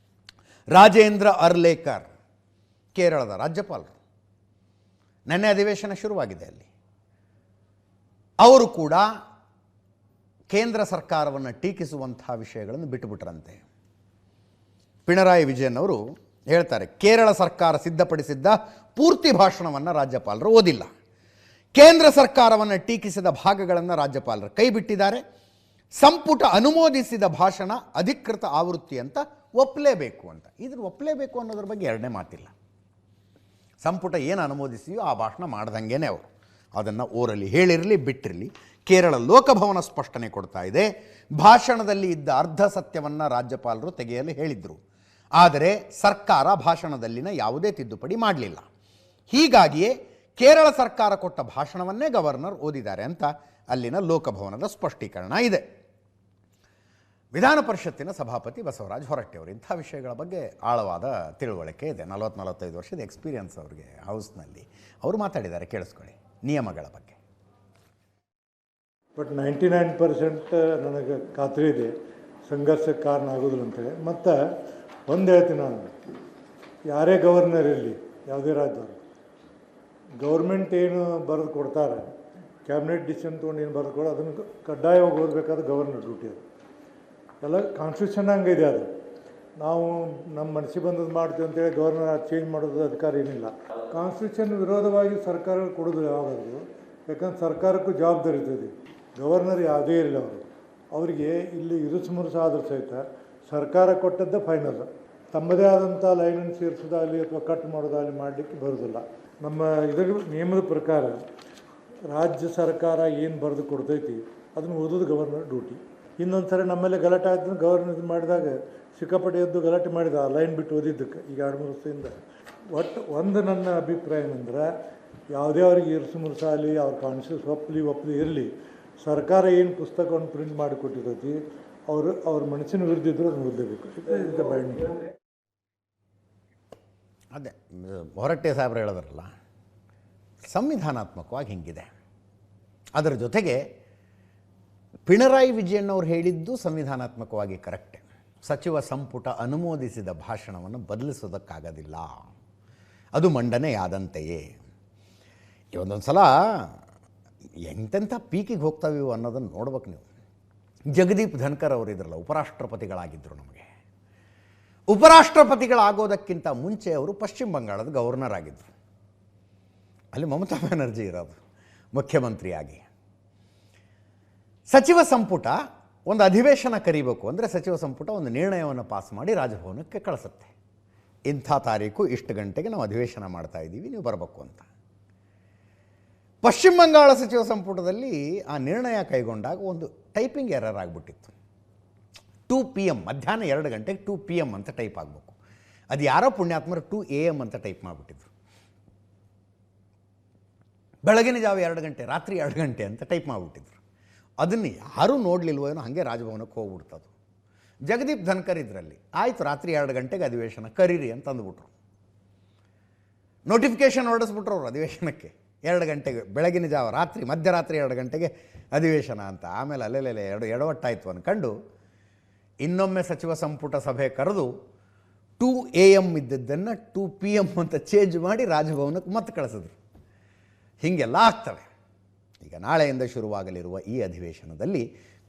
ರಾಜೇಂದ್ರ ಅರ್ಲೇಕರ್ ಕೇರಳದ ರಾಜ್ಯಪಾಲರು, ನೆನ್ನೆ ಅಧಿವೇಶನ ಶುರುವಾಗಿದೆ ಅಲ್ಲಿ, ಅವರು ಕೂಡ ಕೇಂದ್ರ ಸರ್ಕಾರವನ್ನು ಟೀಕಿಸುವಂಥ ವಿಷಯಗಳನ್ನು ಬಿಟ್ಟುಬಿಟ್ರಂತೆ. ಪಿಣರಾಯಿ ವಿಜಯನ್ ಅವರು ಹೇಳ್ತಾರೆ, ಕೇರಳ ಸರ್ಕಾರ ಸಿದ್ಧಪಡಿಸಿದ್ದ ಪೂರ್ತಿ ಭಾಷಣವನ್ನು ರಾಜ್ಯಪಾಲರು ಓದಿಲ್ಲ. ಕೇಂದ್ರ ಸರ್ಕಾರವನ್ನು ಟೀಕಿಸಿದ ಭಾಗಗಳನ್ನು ರಾಜ್ಯಪಾಲರು ಕೈಬಿಟ್ಟಿದ್ದಾರೆ. ಸಂಪುಟ ಅನುಮೋದಿಸಿದ ಭಾಷಣ ಅಧಿಕೃತ ಆವೃತ್ತಿ ಅಂತ ಒಪ್ಪಲೇಬೇಕು ಅಂತ. ಇದನ್ನು ಒಪ್ಪಲೇಬೇಕು ಅನ್ನೋದ್ರ ಬಗ್ಗೆ 2ನೇ ಮಾತಿಲ್ಲ. ಸಂಪುಟ ಏನು ಅನುಮೋದಿಸಿಯೋ ಆ ಭಾಷಣ ಮಾಡ್ದಂಗೆ ಅವರು ಅದನ್ನು ಓರಲಿ ಹೇಳಿರಲಿ ಬಿಟ್ಟಿರಲಿ. ಕೇರಳ ಲೋಕಭವನ ಸ್ಪಷ್ಟನೆ ಕೊಡ್ತಾ ಇದೆ, ಭಾಷಣದಲ್ಲಿ ಇದ್ದ ಅರ್ಧ ಸತ್ಯವನ್ನು ರಾಜ್ಯಪಾಲರು ತೆಗೆಯಲು ಹೇಳಿದರು. ಆದರೆ ಸರ್ಕಾರ ಭಾಷಣದಲ್ಲಿನ ಯಾವುದೇ ತಿದ್ದುಪಡಿ ಮಾಡಲಿಲ್ಲ. ಹೀಗಾಗಿಯೇ ಕೇರಳ ಸರ್ಕಾರ ಕೊಟ್ಟ ಭಾಷಣವನ್ನೇ ಗವರ್ನರ್ ಓದಿದ್ದಾರೆ ಅಂತ ಅಲ್ಲಿನ ಲೋಕಭವನದ ಸ್ಪಷ್ಟೀಕರಣ ಇದೆ. ವಿಧಾನ ಪರಿಷತ್ತಿನ ಸಭಾಪತಿ ಬಸವರಾಜ ಹೊರಟ್ಟಿಯವರು ಇಂಥ ವಿಷಯಗಳ ಬಗ್ಗೆ ಆಳವಾದ ತಿಳುವಳಿಕೆ ಇದೆ. 40-45 ವರ್ಷದ ಎಕ್ಸ್ಪೀರಿಯನ್ಸ್ ಅವರಿಗೆ ಹೌಸ್ನಲ್ಲಿ. ಅವರು ಮಾತಾಡಿದ್ದಾರೆ, ಕೇಳಿಸ್ಕೊಳ್ಳಿ. ನಿಯಮಗಳ ಬಗ್ಗೆ ಬಟ್ 99% ನನಗೆ ಖಾತ್ರಿ ಇದೆ ಸಂಘರ್ಷಕ್ಕೆ ಕಾರಣ ಆಗೋದಿಲ್ಲ ಅಂತೇಳಿ. ಮತ್ತು ಒಂದು ಹೇಳ್ತೀನಿ ನಾನು, ಯಾರೇ ಗವರ್ನರ್ ಇರಲಿ, ಯಾವುದೇ ರಾಜ್ಯದವರು, ಗೌರ್ಮೆಂಟ್ ಏನು ಬರೆದು ಕೊಡ್ತಾರೆ, ಕ್ಯಾಬಿನೆಟ್ ಡಿಸಿಷನ್ ತೊಗೊಂಡು ಏನು ಬರೆದು ಕೊಡೋ ಅದನ್ನು ಕಡ್ಡಾಯವಾಗಿ ಓದಬೇಕಾದ ಗವರ್ನರ್ ಡ್ಯೂಟಿ. ಅದು ಎಲ್ಲ ಕಾನ್ಸ್ಟಿಟ್ಯೂಷನ್ ಹಂಗಿದೆ. ಅದು ನಾವು ನಮ್ಮ ಮನಸ್ಸಿಗೆ ಬಂದದ್ದು ಮಾಡ್ತೀವಿ ಅಂತೇಳಿ ಗವರ್ನರ್ ಚೇಂಜ್ ಮಾಡೋದು ಅಧಿಕಾರ ಏನಿಲ್ಲ. ಕಾನ್ಸ್ಟಿಟ್ಯೂಷನ್ ವಿರೋಧವಾಗಿ ಸರ್ಕಾರ ಕೊಡೋದು ಯಾವಾಗಾದರೂ, ಯಾಕಂದ್ರೆ ಸರ್ಕಾರಕ್ಕೂ ಜವಾಬ್ದಾರಿ ಇರ್ತದೆ. ಗವರ್ನರ್ ಯಾವುದೇ ಇರಲಿಲ್ಲ, ಅವರಿಗೆ ಇಲ್ಲಿ ಇರುಸುಮುರುಸು ಆದರೂ ಸಹಿತ ಸರ್ಕಾರ ಕೊಟ್ಟದ್ದೇ ಫೈನಲ್. ತಮ್ಮದೇ ಆದಂಥ ಲೈನನ್ನು ಸೇರಿಸೋದಾಗಲಿ ಅಥವಾ ಕಟ್ ಮಾಡೋದಾಗಲಿ ಮಾಡಲಿಕ್ಕೆ ಬರೋದಿಲ್ಲ. ನಮ್ಮ ಇದರ ನಿಯಮದ ಪ್ರಕಾರ ರಾಜ್ಯ ಸರ್ಕಾರ ಏನು ಬರೆದು ಕೊಡ್ತೈತಿ ಅದನ್ನು ಓದೋದು ಗವರ್ನರ್ ಡ್ಯೂಟಿ. ಇನ್ನೊಂದು ಸರಿ ನಮ್ಮಲ್ಲೇ ಗಲಾಟೆ ಆಯ್ತು, ಗವರ್ನರ್ ಇದು ಮಾಡಿದಾಗ ಸಿಕ್ಕಾಪಟ್ಟೆ ಎದ್ದು ಗಲಾಟೆ ಮಾಡಿದ ಆ ಲೈನ್ ಬಿಟ್ಟು ಓದಿದ್ದಕ್ಕೆ ಈಗ 2-3 ವರ್ಷದಿಂದ. ಒಟ್ಟು ಒಂದು ನನ್ನ ಅಭಿಪ್ರಾಯ ಏನಂದ್ರೆ, ಯಾವುದೇ ಅವ್ರಿಗೆ ಇರುಸು ಮುರುಸಾಗಲಿ ಅವ್ರ ಕಾನ್ಷಿಯಸ್ ಒಪ್ಪಲಿ ಇರಲಿ, ಸರ್ಕಾರ ಏನು ಪುಸ್ತಕವನ್ನು ಪ್ರಿಂಟ್ ಮಾಡಿ ಕೊಟ್ಟಿರ್ತೈತಿ ಅವ್ರ ಮನಸ್ಸಿನ ವಿರುದ್ಧ ಇದ್ದರೂ ಅದನ್ನು ಓದಲೇಬೇಕು. ಇದು ಬೈಂಡಿಂಗ್. ಅದೇ ಹೊರಟ್ಟೆ ಸಾಹೇಬ್ರು ಹೇಳಿದ್ರಲ್ಲ, ಸಂವಿಧಾನಾತ್ಮಕವಾಗಿ ಹಿಂಗಿದೆ. ಅದರ ಜೊತೆಗೆ ಪಿಣರಾಯಿ ವಿಜಯನ್ ಅವರು ಹೇಳಿದ್ದು ಸಂವಿಧಾನಾತ್ಮಕವಾಗಿ ಕರೆಕ್ಟೇ. ಸಚಿವ ಸಂಪುಟ ಅನುಮೋದಿಸಿದ ಭಾಷಣವನ್ನು ಬದಲಿಸೋದಕ್ಕಾಗೋದಿಲ್ಲ, ಅದು ಮಂಡನೆಯಾದಂತೆಯೇ. ಒಂದೊಂದು ಸಲ ಎಂತೆಂಥ ಪೀಕಿಗೆ ಹೋಗ್ತಾವಿವು ಅನ್ನೋದನ್ನು ನೋಡ್ಬೇಕು ನೀವು. ಜಗದೀಪ್ ಧನ್ಕರ್ ಅವರು ಇದ್ರಲ್ಲ, ಉಪರಾಷ್ಟ್ರಪತಿಗಳಾಗಿದ್ದರು. ನಮಗೆ ಉಪರಾಷ್ಟ್ರಪತಿಗಳಾಗೋದಕ್ಕಿಂತ ಮುಂಚೆ ಅವರು ಪಶ್ಚಿಮ ಬಂಗಾಳದ ಗವರ್ನರ್ ಆಗಿದ್ದರು. ಅಲ್ಲಿ ಮಮತಾ ಬ್ಯಾನರ್ಜಿ ಇರೋದು ಮುಖ್ಯಮಂತ್ರಿಯಾಗಿ. ಸಚಿವ ಸಂಪುಟ ಒಂದು ಅಧಿವೇಶನ ಕರೀಬೇಕು ಅಂದರೆ ಸಚಿವ ಸಂಪುಟ ಒಂದು ನಿರ್ಣಯವನ್ನು ಪಾಸ್ ಮಾಡಿ ರಾಜಭವನಕ್ಕೆ ಕಳಿಸುತ್ತೆ. ಇಂಥ ತಾರೀಕು ಇಷ್ಟು ಗಂಟೆಗೆ ನಾವು ಅಧಿವೇಶನ ಮಾಡ್ತಾ ಇದ್ದೀವಿ, ನೀವು ಬರಬೇಕು ಅಂತ. ಪಶ್ಚಿಮ ಬಂಗಾಳ ಸಚಿವ ಸಂಪುಟದಲ್ಲಿ ಆ ನಿರ್ಣಯ ಕೈಗೊಂಡಾಗ ಒಂದು ಟೈಪಿಂಗ್ ಎರರ್ ಆಗಿಬಿಟ್ಟಿತ್ತು. 2 PM, ಮಧ್ಯಾಹ್ನ 2 ಗಂಟೆಗೆ 2 PM ಅಂತ ಟೈಪ್ ಆಗಬೇಕು. ಅದು ಯಾರೋ ಪುಣ್ಯಾತ್ಮರು 2 AM ಅಂತ ಟೈಪ್ ಮಾಡಿಬಿಟ್ಟಿದ್ರು. ಬೆಳಗಿನ ಜಾವ 2 ಗಂಟೆ, ರಾತ್ರಿ 2 ಗಂಟೆ ಅಂತ ಟೈಪ್ ಮಾಡಿಬಿಟ್ಟಿದ್ರು. ಅದನ್ನು ಯಾರೂ ನೋಡಲಿಲ್ವೋ ಏನೋ, ಹಾಗೆ ರಾಜಭವನಕ್ಕೆ ಹೋಗ್ಬಿಡ್ತದು. ಜಗದೀಪ್ ಧನ್ಕರ್ ಇದರಲ್ಲಿ ಆಯಿತು, ರಾತ್ರಿ 2 ಗಂಟೆಗೆ ಅಧಿವೇಶನ ಕರೀರಿ ಅಂತ ಅಂದ್ಬಿಟ್ರು. ನೋಟಿಫಿಕೇಷನ್ ಹೊರಡಿಸ್ಬಿಟ್ರು ಅವರು ಅಧಿವೇಶನಕ್ಕೆ. 2 ಗಂಟೆಗೆ ಬೆಳಗಿನ ಜಾವ, ಮಧ್ಯರಾತ್ರಿ 2 ಗಂಟೆಗೆ ಅಧಿವೇಶನ ಅಂತ. ಆಮೇಲೆ ಅಲ್ಲೆಲ್ಲೆಲೆ ಎಡವಟ್ಟಾಯಿತು ಅಂದ್ಕೊಂಡು ಇನ್ನೊಮ್ಮೆ ಸಚಿವ ಸಂಪುಟ ಸಭೆ ಕರೆದು 2 AM ಇದ್ದದ್ದನ್ನು 2 PM ಅಂತ ಚೇಂಜ್ ಮಾಡಿ ರಾಜಭವನಕ್ಕೆ ಮತ್ತೆ ಕಳಿಸಿದ್ರು. ಹೀಗೆಲ್ಲ ಆಗ್ತವೆ. ಈಗ ನಾಳೆಯಿಂದ ಶುರುವಾಗಲಿರುವ ಈ ಅಧಿವೇಶನದಲ್ಲಿ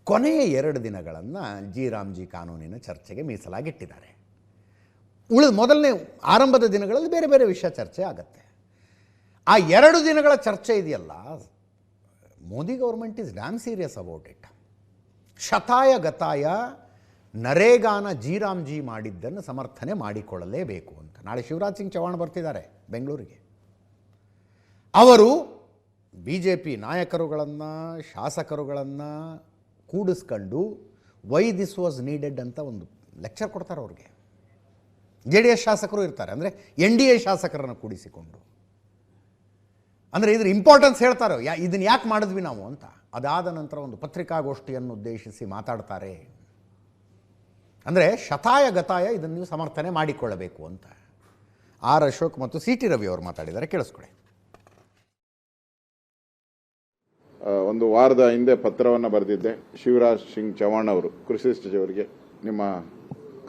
ಕೊನೆಯ 2 ದಿನಗಳನ್ನು ಜಿ ರಾಮ್ಜಿ ಕಾನೂನಿನ ಚರ್ಚೆಗೆ ಮೀಸಲಾಗಿಟ್ಟಿದ್ದಾರೆ. ಮೊದಲನೇ ಆರಂಭದ ದಿನಗಳಲ್ಲಿ ಬೇರೆ ಬೇರೆ ವಿಷಯ ಚರ್ಚೆ ಆಗುತ್ತೆ. ಆ 2 ದಿನಗಳ ಚರ್ಚೆ ಇದೆಯಲ್ಲ, Modi government is damn serious about it. ಶತಾಯ ಗತಾಯ ನರೇಗಾನ ಜಿ ರಾಮ್ಜಿ ಮಾಡಿದ್ದನ್ನು ಸಮರ್ಥನೆ ಮಾಡಿಕೊಳ್ಳಲೇಬೇಕು ಅಂತ. ನಾಳೆ ಶಿವರಾಜ್ ಸಿಂಗ್ ಚೌಹಾಣ್ ಬರ್ತಿದ್ದಾರೆ ಬೆಂಗಳೂರಿಗೆ. ಅವರು BJP ನಾಯಕರುಗಳನ್ನು, ಶಾಸಕರುಗಳನ್ನು ಕೂಡಿಸ್ಕೊಂಡು ವೈ ದಿಸ್ ವಾಸ್ ನೀಡೆಡ್ ಅಂತ ಒಂದು ಲೆಕ್ಚರ್ ಕೊಡ್ತಾರೆ ಅವ್ರಿಗೆ. JDS ಶಾಸಕರು ಇರ್ತಾರೆ, ಅಂದರೆ NDA ಶಾಸಕರನ್ನು ಕೂಡಿಸಿಕೊಂಡು, ಅಂದರೆ ಇದ್ರ ಇಂಪಾರ್ಟೆನ್ಸ್ ಹೇಳ್ತಾರೆ, ಇದನ್ನು ಯಾಕೆ ಮಾಡಿದ್ವಿ ನಾವು ಅಂತ. ಅದಾದ ನಂತರ ಒಂದು ಪತ್ರಿಕಾಗೋಷ್ಠಿಯನ್ನು ಉದ್ದೇಶಿಸಿ ಮಾತಾಡ್ತಾರೆ. ಅಂದರೆ ಶತಾಯ ಗತಾಯ ಇದನ್ನು ನೀವು ಸಮರ್ಥನೆ ಮಾಡಿಕೊಳ್ಳಬೇಕು ಅಂತ R. ಅಶೋಕ್ ಮತ್ತು CT ರವಿ ಅವರು ಮಾತಾಡಿದ್ದಾರೆ. ಕೇಳಿಸ್ಕೊಳ್ಳಿ. ಒಂದು ವಾರದ ಹಿಂದೆ ಪತ್ರವನ್ನು ಬರೆದಿದ್ದೆ. ಶಿವರಾಜ್ ಸಿಂಗ್ ಚೌಹಾಣ್ ಅವರು, ಕೃಷಿ ಸಚಿವರಿಗೆ, ನಿಮ್ಮ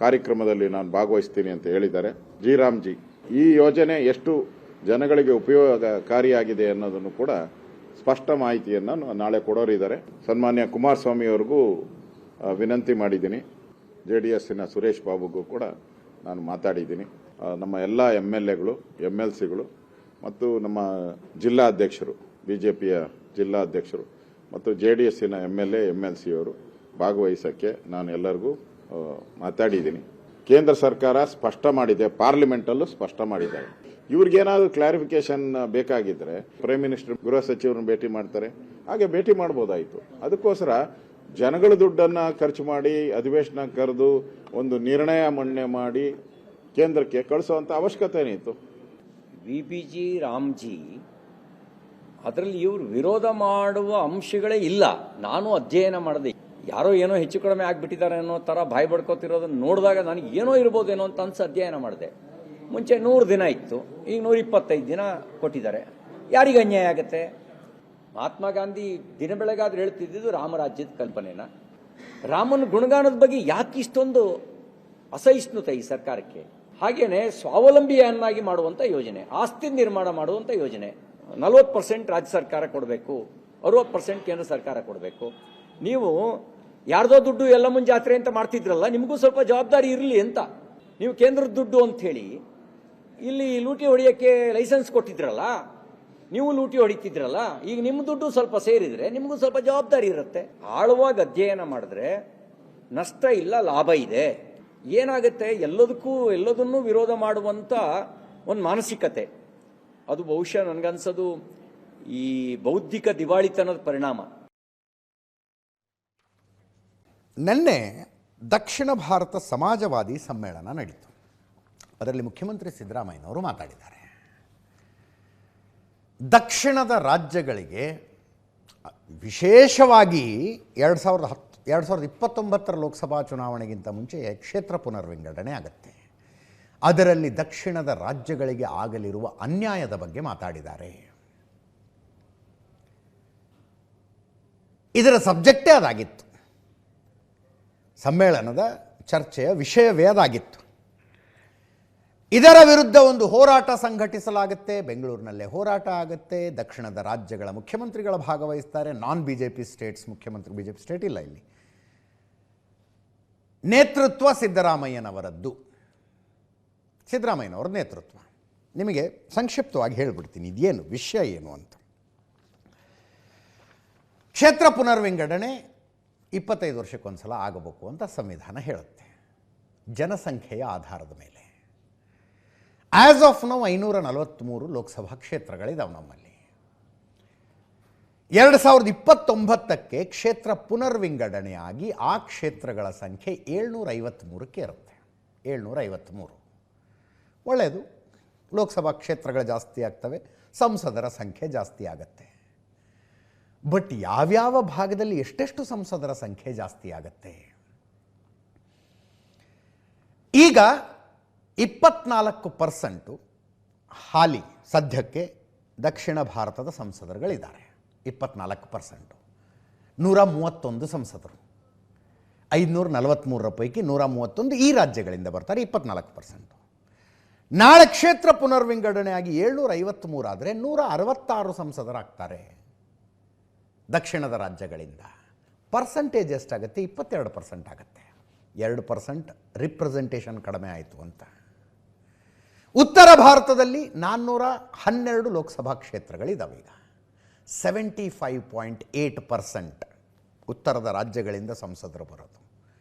ಕಾರ್ಯಕ್ರಮದಲ್ಲಿ ನಾನು ಭಾಗವಹಿಸ್ತೀನಿ ಅಂತ ಹೇಳಿದ್ದಾರೆ. ಜಿ ರಾಮ್ಜಿ ಈ ಯೋಜನೆ ಎಷ್ಟು ಜನಗಳಿಗೆ ಉಪಯೋಗಕಾರಿಯಾಗಿದೆ ಅನ್ನೋದನ್ನು ಕೂಡ ಸ್ಪಷ್ಟ ಮಾಹಿತಿಯನ್ನು ನಾಳೆ ಕೊಡೋರಿದ್ದಾರೆ. ಸನ್ಮಾನ್ಯ ಕುಮಾರಸ್ವಾಮಿ ಅವ್ರಿಗೂ ವಿನಂತಿ ಮಾಡಿದ್ದೀನಿ. JDSನ ಸುರೇಶ್ ಬಾಬುಗೂ ಕೂಡ ನಾನು ಮಾತಾಡಿದ್ದೀನಿ. ನಮ್ಮ ಎಲ್ಲ MLAಗಳು, MLCಗಳು ಮತ್ತು ನಮ್ಮ ಜಿಲ್ಲಾ ಅಧ್ಯಕ್ಷರು, BJPಯ ಜಿಲ್ಲಾ ಅಧ್ಯಕ್ಷರು ಮತ್ತು JDSನ MLA, MLC ಅವರು ಭಾಗವಹಿಸೋಕ್ಕೆ ನಾನು ಎಲ್ಲರಿಗೂ ಮಾತಾಡಿದ್ದೀನಿ. ಕೇಂದ್ರ ಸರ್ಕಾರ ಸ್ಪಷ್ಟ ಮಾಡಿದೆ, ಪಾರ್ಲಿಮೆಂಟಲ್ಲೂ ಸ್ಪಷ್ಟ ಮಾಡಿದ್ದಾರೆ. ಇವ್ರಿಗೇನಾದರೂ ಕ್ಲಾರಿಫಿಕೇಶನ್ ಬೇಕಾಗಿದ್ದರೆ ಪ್ರೈಮ್ ಮಿನಿಸ್ಟರ್, ಗೃಹ ಸಚಿವರನ್ನು ಭೇಟಿ ಮಾಡ್ತಾರೆ, ಹಾಗೆ ಭೇಟಿ ಮಾಡ್ಬೋದಾಯಿತು. ಅದಕ್ಕೋಸ್ಕರ ಜನಗಳ ದುಡ್ಡನ್ನು ಖರ್ಚು ಮಾಡಿ ಅಧಿವೇಶನ ಕರೆದು ಒಂದು ನಿರ್ಣಯ ಮಂಡನೆ ಮಾಡಿ ಕೇಂದ್ರಕ್ಕೆ ಕಳಿಸುವಂಥ ಅವಶ್ಯಕತೆ ಏನಿತ್ತು? VPG ರಾಮ್ಜಿ ಅದರಲ್ಲಿ ಇವರು ವಿರೋಧ ಮಾಡುವ ಅಂಶಗಳೇ ಇಲ್ಲ. ನಾನು ಅಧ್ಯಯನ ಮಾಡಿದೆ. ಯಾರೋ ಏನೋ ಹೆಚ್ಚು ಕಡಿಮೆ ಆಗ್ಬಿಟ್ಟಿದ್ದಾರೆ ಅನ್ನೋ ತರ ಬಾಯಿ ಬಡ್ಕೋತಿರೋದನ್ನ ನೋಡಿದಾಗ ನನಗೆ ಏನೋ ಇರ್ಬೋದೇನೋ ಅಂತ ಅನ್ಸಿ ಅಧ್ಯಯನ ಮಾಡಿದೆ. ಮುಂಚೆ 100 ದಿನ ಇತ್ತು, ಈಗ 125 ದಿನ ಕೊಟ್ಟಿದ್ದಾರೆ. ಯಾರಿಗೆ ಅನ್ಯಾಯ ಆಗುತ್ತೆ? ಮಹಾತ್ಮ ಗಾಂಧಿ ದಿನ ಬೆಳಗಾದ್ರೆ ಹೇಳ್ತಿದ್ದು ರಾಮರಾಜ್ಯದ ಕಲ್ಪನೆನ. ರಾಮನ ಗುಣಗಾನದ ಬಗ್ಗೆ ಯಾಕೆ ಇಷ್ಟೊಂದು ಅಸಹಿಷ್ಣುತೆ ಈ ಸರ್ಕಾರಕ್ಕೆ? ಹಾಗೇನೆ ಸ್ವಾವಲಂಬಿಯನ್ನಾಗಿ ಮಾಡುವಂತ ಯೋಜನೆ, ಆಸ್ತಿ ನಿರ್ಮಾಣ ಮಾಡುವಂತ ಯೋಜನೆ. 40% ರಾಜ್ಯ ಸರ್ಕಾರ ಕೊಡಬೇಕು, 60% ಕೇಂದ್ರ ಸರ್ಕಾರ ಕೊಡಬೇಕು. ನೀವು ಯಾರ್ದೋ ದುಡ್ಡು ಎಲ್ಲ ಜಾತ್ರೆ ಅಂತ ಮಾಡ್ತಿದ್ರಲ್ಲ, ನಿಮಗೂ ಸ್ವಲ್ಪ ಜವಾಬ್ದಾರಿ ಇರಲಿ ಅಂತ. ನೀವು ಕೇಂದ್ರದ ದುಡ್ಡು ಅಂತ ಹೇಳಿ ಇಲ್ಲಿ ಲೂಟಿ ಹೊಡೆಯಕ್ಕೆ ಲೈಸೆನ್ಸ್ ಕೊಟ್ಟಿದ್ರಲ್ಲ, ನೀವು ಲೂಟಿ ಹೊಡಿತಿದ್ರಲ್ಲ, ಈಗ ನಿಮ್ಮ ದುಡ್ಡು ಸ್ವಲ್ಪ ಸೇರಿದ್ರೆ ನಿಮಗೂ ಸ್ವಲ್ಪ ಜವಾಬ್ದಾರಿ ಇರುತ್ತೆ. ಆಳವಾಗಿ ಅಧ್ಯಯನ ಮಾಡಿದ್ರೆ ನಷ್ಟ ಇಲ್ಲ, ಲಾಭ ಇದೆ. ಏನಾಗುತ್ತೆ, ಎಲ್ಲದನ್ನೂ ವಿರೋಧ ಮಾಡುವಂತ ಒಂದು ಮಾನಸಿಕತೆ, ಅದು ಬಹುಶಃ ನನಗನ್ಸೋದು ಈ ಬೌದ್ಧಿಕ ದಿವಾಳಿತನದ ಪರಿಣಾಮ. ನಿನ್ನೆ ದಕ್ಷಿಣ ಭಾರತ ಸಮಾಜವಾದಿ ಸಮ್ಮೇಳನ ನಡೀತು. ಅದರಲ್ಲಿ ಮುಖ್ಯಮಂತ್ರಿ ಸಿದ್ದರಾಮಯ್ಯನವರು ಮಾತಾಡಿದ್ದಾರೆ. ದಕ್ಷಿಣದ ರಾಜ್ಯಗಳಿಗೆ ವಿಶೇಷವಾಗಿ 2029 ಲೋಕಸಭಾ ಚುನಾವಣೆಗಿಂತ ಮುಂಚೆ ಕ್ಷೇತ್ರ ಪುನರ್ವಿಂಗಡಣೆ ಆಗುತ್ತೆ. ಅದರಲ್ಲಿ ದಕ್ಷಿಣದ ರಾಜ್ಯಗಳಿಗೆ ಆಗಲಿರುವ ಅನ್ಯಾಯದ ಬಗ್ಗೆ ಮಾತಾಡಿದ್ದಾರೆ. ಇದರ ಸಬ್ಜೆಕ್ಟೇ ಅದಾಗಿತ್ತು. ಸಮ್ಮೇಳನದ ಚರ್ಚೆಯ ವಿಷಯವೇ ಅದಾಗಿತ್ತು. ಇದರ ವಿರುದ್ಧ ಒಂದು ಹೋರಾಟ ಸಂಘಟಿಸಲಾಗುತ್ತೆ. ಬೆಂಗಳೂರಿನಲ್ಲೇ ಹೋರಾಟ ಆಗುತ್ತೆ. ದಕ್ಷಿಣದ ರಾಜ್ಯಗಳ ಮುಖ್ಯಮಂತ್ರಿಗಳ ಭಾಗವಹಿಸ್ತಾರೆ. BJP ಸ್ಟೇಟ್ಸ್ ಮುಖ್ಯಮಂತ್ರಿ, BJP ಸ್ಟೇಟ್ ಇಲ್ಲ ಇಲ್ಲಿ, ನೇತೃತ್ವ ಸಿದ್ದರಾಮಯ್ಯನವರದ್ದು. ಸಿದ್ದರಾಮಯ್ಯನವರ ನೇತೃತ್ವ. ನಿಮಗೆ ಸಂಕ್ಷಿಪ್ತವಾಗಿ ಹೇಳಿಬಿಡ್ತೀನಿ ಇದೇನು ವಿಷಯ ಏನು ಅಂತ. ಕ್ಷೇತ್ರ ಪುನರ್ವಿಂಗಡಣೆ 25 ವರ್ಷಕ್ಕೊಂದ್ಸಲ ಆಗಬೇಕು ಅಂತ ಸಂವಿಧಾನ ಹೇಳುತ್ತೆ, ಜನಸಂಖ್ಯೆಯ ಆಧಾರದ ಮೇಲೆ. ಆಸ್ ಆಫ್ ನೌ 543 ಲೋಕಸಭಾ ಕ್ಷೇತ್ರಗಳಿದಾವೆ ನಮ್ಮಲ್ಲಿ. 2029ಕ್ಕೆ ಕ್ಷೇತ್ರ ಪುನರ್ವಿಂಗಡಣೆಯಾಗಿ ಆ ಕ್ಷೇತ್ರಗಳ ಸಂಖ್ಯೆ 753ಕ್ಕೆ ಇರುತ್ತೆ. 753 ಒಳ್ಳೆಯದು. ಲೋಕಸಭಾ ಕ್ಷೇತ್ರಗಳು ಜಾಸ್ತಿ ಆಗ್ತವೆ, ಸಂಸದರ ಸಂಖ್ಯೆ ಜಾಸ್ತಿ ಆಗತ್ತೆ. ಬಟ್ ಯಾವ್ಯಾವ ಭಾಗದಲ್ಲಿ ಎಷ್ಟೆಷ್ಟು ಸಂಸದರ ಸಂಖ್ಯೆ ಜಾಸ್ತಿ ಆಗತ್ತೆ? ಈಗ 24% ಹಾಲಿ ಸದ್ಯಕ್ಕೆ ದಕ್ಷಿಣ ಭಾರತದ ಸಂಸದರುಗಳಿದ್ದಾರೆ. 24%, 131 ಸಂಸದರು. 543 ಪೈಕಿ 131 ಈ ರಾಜ್ಯಗಳಿಂದ ಬರ್ತಾರೆ, 24%. ನಾಳೆ ಕ್ಷೇತ್ರ ಪುನರ್ವಿಂಗಡಣೆಯಾಗಿ 753 ಆದರೆ 166 ಸಂಸದರಾಗ್ತಾರೆ ದಕ್ಷಿಣದ ರಾಜ್ಯಗಳಿಂದ. ಪರ್ಸಂಟೇಜ್ ಎಷ್ಟಾಗುತ್ತೆ? 22% ಆಗುತ್ತೆ. 2% ರಿಪ್ರೆಸೆಂಟೇಷನ್ ಕಡಿಮೆ ಆಯಿತು ಅಂತ. ಉತ್ತರ ಭಾರತದಲ್ಲಿ 412 ಲೋಕಸಭಾ ಕ್ಷೇತ್ರಗಳಿದ್ದಾವೆ. ಈಗ 75.8% ಉತ್ತರದ ರಾಜ್ಯಗಳಿಂದ ಸಂಸದರು ಬರೋದು.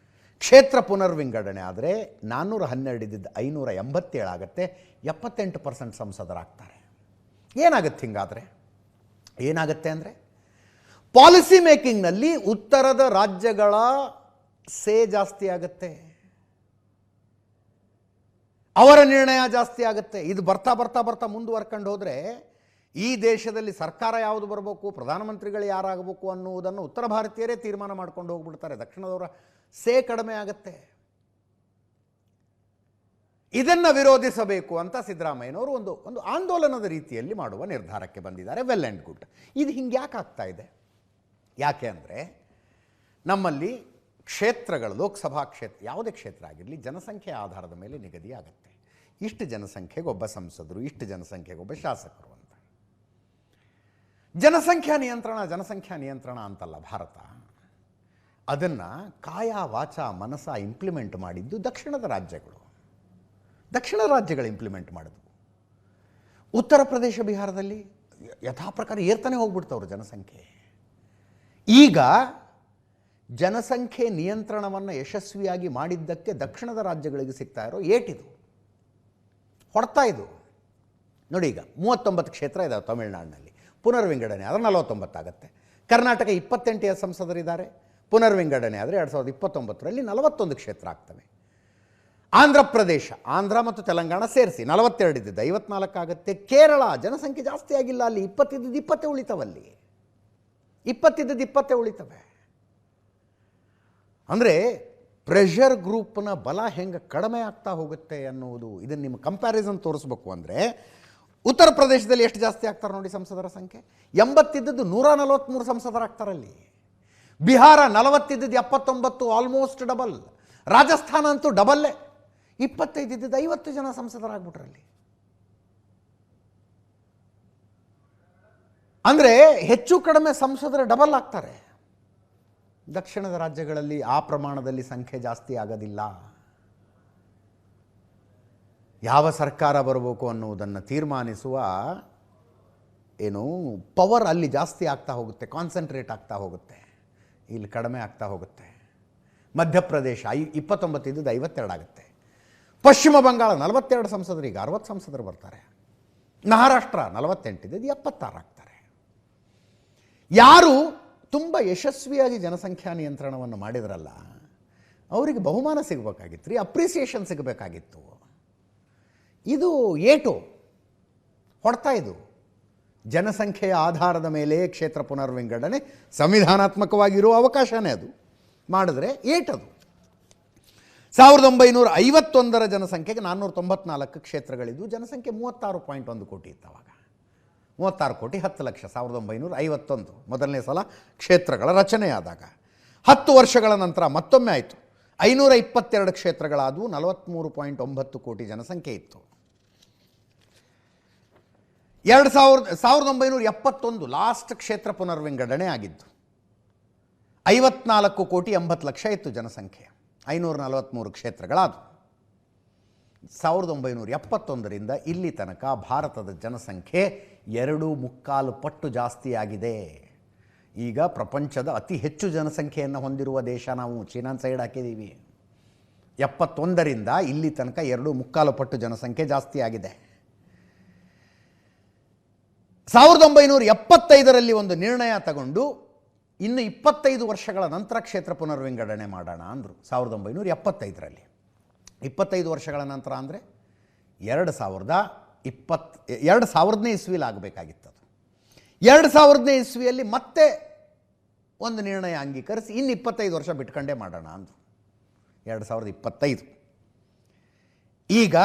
ಕ್ಷೇತ್ರ ಪುನರ್ವಿಂಗಡಣೆ ಆದರೆ 412 ಇದ್ದಿದ್ದು 587 ಆಗುತ್ತೆ. 78% ಸಂಸದರಾಗ್ತಾರೆ. ಏನಾಗುತ್ತೆ ಹಿಂಗಾದರೆ? ಏನಾಗುತ್ತೆ ಅಂದರೆ ಪಾಲಿಸಿ ಮೇಕಿಂಗ್ನಲ್ಲಿ ಉತ್ತರದ ರಾಜ್ಯಗಳ ಸೇ ಜಾಸ್ತಿ ಆಗುತ್ತೆ, ಅವರ ನಿರ್ಣಯ ಜಾಸ್ತಿ ಆಗುತ್ತೆ. ಇದು ಬರ್ತಾ ಬರ್ತಾ ಬರ್ತಾ ಮುಂದುವರ್ಕೊಂಡು ಹೋದರೆ ಈ ದೇಶದಲ್ಲಿ ಸರ್ಕಾರ ಯಾವುದು ಬರಬೇಕು, ಪ್ರಧಾನಮಂತ್ರಿಗಳು ಯಾರಾಗಬೇಕು ಅನ್ನುವುದನ್ನು ಉತ್ತರ ಭಾರತೀಯರೇ ತೀರ್ಮಾನ ಮಾಡ್ಕೊಂಡು ಹೋಗ್ಬಿಡ್ತಾರೆ. ದಕ್ಷಿಣದವರ ಸೇ ಕಡಿಮೆ ಆಗುತ್ತೆ. ಇದನ್ನು ವಿರೋಧಿಸಬೇಕು ಅಂತ ಸಿದ್ದರಾಮಯ್ಯನವರು ಒಂದು ಆಂದೋಲನದ ರೀತಿಯಲ್ಲಿ ಮಾಡುವ ನಿರ್ಧಾರಕ್ಕೆ ಬಂದಿದ್ದಾರೆ. Well and good. ಇದು ಹಿಂಗೆ ಯಾಕೆ ಆಗ್ತಾ ಇದೆ? ಯಾಕೆ ಅಂದರೆ ನಮ್ಮಲ್ಲಿ ಕ್ಷೇತ್ರಗಳು, ಲೋಕಸಭಾ ಕ್ಷೇತ್ರ ಯಾವುದೇ ಕ್ಷೇತ್ರ ಆಗಿರಲಿ, ಜನಸಂಖ್ಯೆಯ ಆಧಾರದ ಮೇಲೆ ನಿಗದಿ ಆಗುತ್ತೆ. ಇಷ್ಟು ಜನಸಂಖ್ಯೆಗೆ ಒಬ್ಬ ಸಂಸದರು, ಇಷ್ಟು ಜನಸಂಖ್ಯೆಗೆ ಒಬ್ಬ ಶಾಸಕರು ಅಂತ. ಜನಸಂಖ್ಯಾ ನಿಯಂತ್ರಣ ಅಂತಲ್ಲ ಭಾರತ. ಅದನ್ನು ಕಾಯ ವಾಚ ಮನಸ ಇಂಪ್ಲಿಮೆಂಟ್ ಮಾಡಿದ್ದು ದಕ್ಷಿಣ ರಾಜ್ಯಗಳು ಇಂಪ್ಲಿಮೆಂಟ್ ಮಾಡಿದ್ವು. ಉತ್ತರ ಪ್ರದೇಶ, ಬಿಹಾರದಲ್ಲಿ ಯಥಾ ಪ್ರಕಾರ ಏರ್ತಾನೆ ಹೋಗ್ಬಿಡ್ತವ್ರು ಜನಸಂಖ್ಯೆ. ಈಗ ಜನಸಂಖ್ಯೆ ನಿಯಂತ್ರಣವನ್ನು ಯಶಸ್ವಿಯಾಗಿ ಮಾಡಿದ್ದಕ್ಕೆ ದಕ್ಷಿಣದ ರಾಜ್ಯಗಳಿಗೆ ಸಿಗ್ತಾ ಇರೋ ಏಟಿದು, ಹೊಡ್ತಾ ಇದು ನೋಡಿ. ಈಗ 39 ಕ್ಷೇತ್ರ ಇದ್ದಾವೆ ತಮಿಳುನಾಡಿನಲ್ಲಿ. ಪುನರ್ವಿಂಗಡಣೆ ಆದರೆ 49 ಆಗುತ್ತೆ. ಕರ್ನಾಟಕ 28 ಸಂಸದರಿದ್ದಾರೆ. ಪುನರ್ವಿಂಗಡಣೆ ಆದರೆ 2029ರಲ್ಲಿ 41 ಕ್ಷೇತ್ರ ಆಗ್ತವೆ. ಆಂಧ್ರ ಪ್ರದೇಶ, ಆಂಧ್ರ ಮತ್ತು ತೆಲಂಗಾಣ ಸೇರಿಸಿ 42 ಇದ್ದಿದ್ದು 54 ಆಗುತ್ತೆ. ಕೇರಳ ಜನಸಂಖ್ಯೆ ಜಾಸ್ತಿ ಆಗಿಲ್ಲ, ಅಲ್ಲಿ 20 ಇದ್ದಿದ್ದು 20 ಉಳಿತವಲ್ಲಿ, 20 ಇದ್ದಿದ್ದು 20 ಉಳಿತವೆ. ಅಂದರೆ ಪ್ರೆಷರ್ ಗ್ರೂಪ್ನ ಬಲ ಹೆಂಗೆ ಕಡಿಮೆ ಆಗ್ತಾ ಹೋಗುತ್ತೆ ಅನ್ನುವುದು, ಇದನ್ನು ನಿಮ್ಮ ಕಂಪ್ಯಾರಿಸನ್ ತೋರಿಸ್ಬೇಕು ಅಂದರೆ ಉತ್ತರ ಪ್ರದೇಶದಲ್ಲಿ ಎಷ್ಟು ಜಾಸ್ತಿ ಆಗ್ತಾರೆ ನೋಡಿ ಸಂಸದರ ಸಂಖ್ಯೆ. 80 ಇದ್ದದ್ದು 143 ಸಂಸದರಾಗ್ತಾರಲ್ಲಿ. ಬಿಹಾರ 40 ಇದ್ದದ್ದು 79, ಆಲ್ಮೋಸ್ಟ್ ಡಬಲ್. ರಾಜಸ್ಥಾನ ಅಂತೂ ಡಬಲ್ಲೇ, 25 ಇದ್ದದ್ದು 50 ಜನ ಸಂಸದರಾಗ್ಬಿಟ್ರಲ್ಲಿ. ಅಂದರೆ ಹೆಚ್ಚು ಕಡಿಮೆ ಸಂಸದರು ಡಬಲ್ ಆಗ್ತಾರೆ. ದಕ್ಷಿಣದ ರಾಜ್ಯಗಳಲ್ಲಿ ಆ ಪ್ರಮಾಣದಲ್ಲಿ ಸಂಖ್ಯೆ ಜಾಸ್ತಿ ಆಗೋದಿಲ್ಲ. ಯಾವ ಸರ್ಕಾರ ಬರಬೇಕು ಅನ್ನುವುದನ್ನು ತೀರ್ಮಾನಿಸುವ ಪವರ್ ಅಲ್ಲಿ ಜಾಸ್ತಿ ಆಗ್ತಾ ಹೋಗುತ್ತೆ, ಕಾನ್ಸಂಟ್ರೇಟ್ ಆಗ್ತಾ ಹೋಗುತ್ತೆ. ಇಲ್ಲಿ ಕಡಿಮೆ ಆಗ್ತಾ ಹೋಗುತ್ತೆ. ಮಧ್ಯಪ್ರದೇಶ 29 ಇದ್ದದ್ದು 52 ಆಗುತ್ತೆ. ಪಶ್ಚಿಮ ಬಂಗಾಳ 42 ಸಂಸದರಿಗೆ 60 ಸಂಸದರು ಬರ್ತಾರೆ. ಮಹಾರಾಷ್ಟ್ರ 48 ಇದ್ದದ್ದು 76 ಆಗ್ತಾರೆ. ಯಾರು ತುಂಬ ಯಶಸ್ವಿಯಾಗಿ ಜನಸಂಖ್ಯಾ ನಿಯಂತ್ರಣವನ್ನು ಮಾಡಿದ್ರಲ್ಲ ಅವರಿಗೆ ಬಹುಮಾನ ಸಿಗಬೇಕಾಗಿತ್ತು ರೀ, ಅಪ್ರಿಸಿಯೇಷನ್ ಸಿಗಬೇಕಾಗಿತ್ತು. ಇದು ಏಟು ಹೊಡ್ತಾ ಇದು. ಜನಸಂಖ್ಯೆಯ ಆಧಾರದ ಮೇಲೆ ಕ್ಷೇತ್ರ ಪುನರ್ವಿಂಗಡಣೆ ಸಂವಿಧಾನಾತ್ಮಕವಾಗಿರುವ ಅವಕಾಶನೇ, ಅದು ಮಾಡಿದ್ರೆ ಏಟದು. 1951ರ ಜನಸಂಖ್ಯೆಗೆ 494 ಕ್ಷೇತ್ರಗಳಿದ್ದು ಜನಸಂಖ್ಯೆ 36.1 ಕೋಟಿ ಇತ್ತು. ಅವಾಗ 36 ಕೋಟಿ 10 ಲಕ್ಷ. 1951 ಮೊದಲನೇ ಸಲ ಕ್ಷೇತ್ರಗಳ ರಚನೆಯಾದಾಗ 10 ವರ್ಷಗಳ ನಂತರ ಮತ್ತೊಮ್ಮೆ ಆಯಿತು. 522 ಕ್ಷೇತ್ರಗಳಾದವು. 43.9 ಕೋಟಿ ಜನಸಂಖ್ಯೆ ಇತ್ತು. 1971 ಲಾಸ್ಟ್ ಕ್ಷೇತ್ರ ಪುನರ್ವಿಂಗಡಣೆ ಆಗಿದ್ದು. 54 ಕೋಟಿ 80 ಲಕ್ಷ ಇತ್ತು ಜನಸಂಖ್ಯೆ. 543 ಕ್ಷೇತ್ರಗಳಾದವು. 1971ರಿಂದ ಇಲ್ಲಿ ತನಕ ಭಾರತದ ಜನಸಂಖ್ಯೆ 2.25 ಪಟ್ಟು ಜಾಸ್ತಿಯಾಗಿದೆ. ಈಗ ಪ್ರಪಂಚದ ಅತಿ ಹೆಚ್ಚು ಜನಸಂಖ್ಯೆಯನ್ನು ಹೊಂದಿರುವ ದೇಶ ನಾವು. ಚೀನಾನ್ ಸೈಡ್ ಹಾಕಿದ್ದೀವಿ. 71ರಿಂದ ಇಲ್ಲಿ ತನಕ 2.25 ಪಟ್ಟು ಜನಸಂಖ್ಯೆ ಜಾಸ್ತಿ ಆಗಿದೆ. 1975ರಲ್ಲಿ ಒಂದು ನಿರ್ಣಯ ತಗೊಂಡು ಇನ್ನು 25 ವರ್ಷಗಳ ನಂತರ ಕ್ಷೇತ್ರ ಪುನರ್ವಿಂಗಡಣೆ ಮಾಡೋಣ ಅಂದರು. 1975ರಲ್ಲಿ 25 ವರ್ಷಗಳ ನಂತರ ಅಂದರೆ 2020ನೇ ಇಸ್ವಿಲಿ ಆಗಬೇಕಾಗಿತ್ತು. 2000ನೇ ಇಸ್ವಿಯಲ್ಲಿ ಮತ್ತೆ ಒಂದು ನಿರ್ಣಯ ಅಂಗೀಕರಿಸಿ ಇನ್ನು 25 ವರ್ಷ ಬಿಟ್ಕೊಂಡೇ ಮಾಡೋಣ ಅಂದರು. 2025. ಈಗ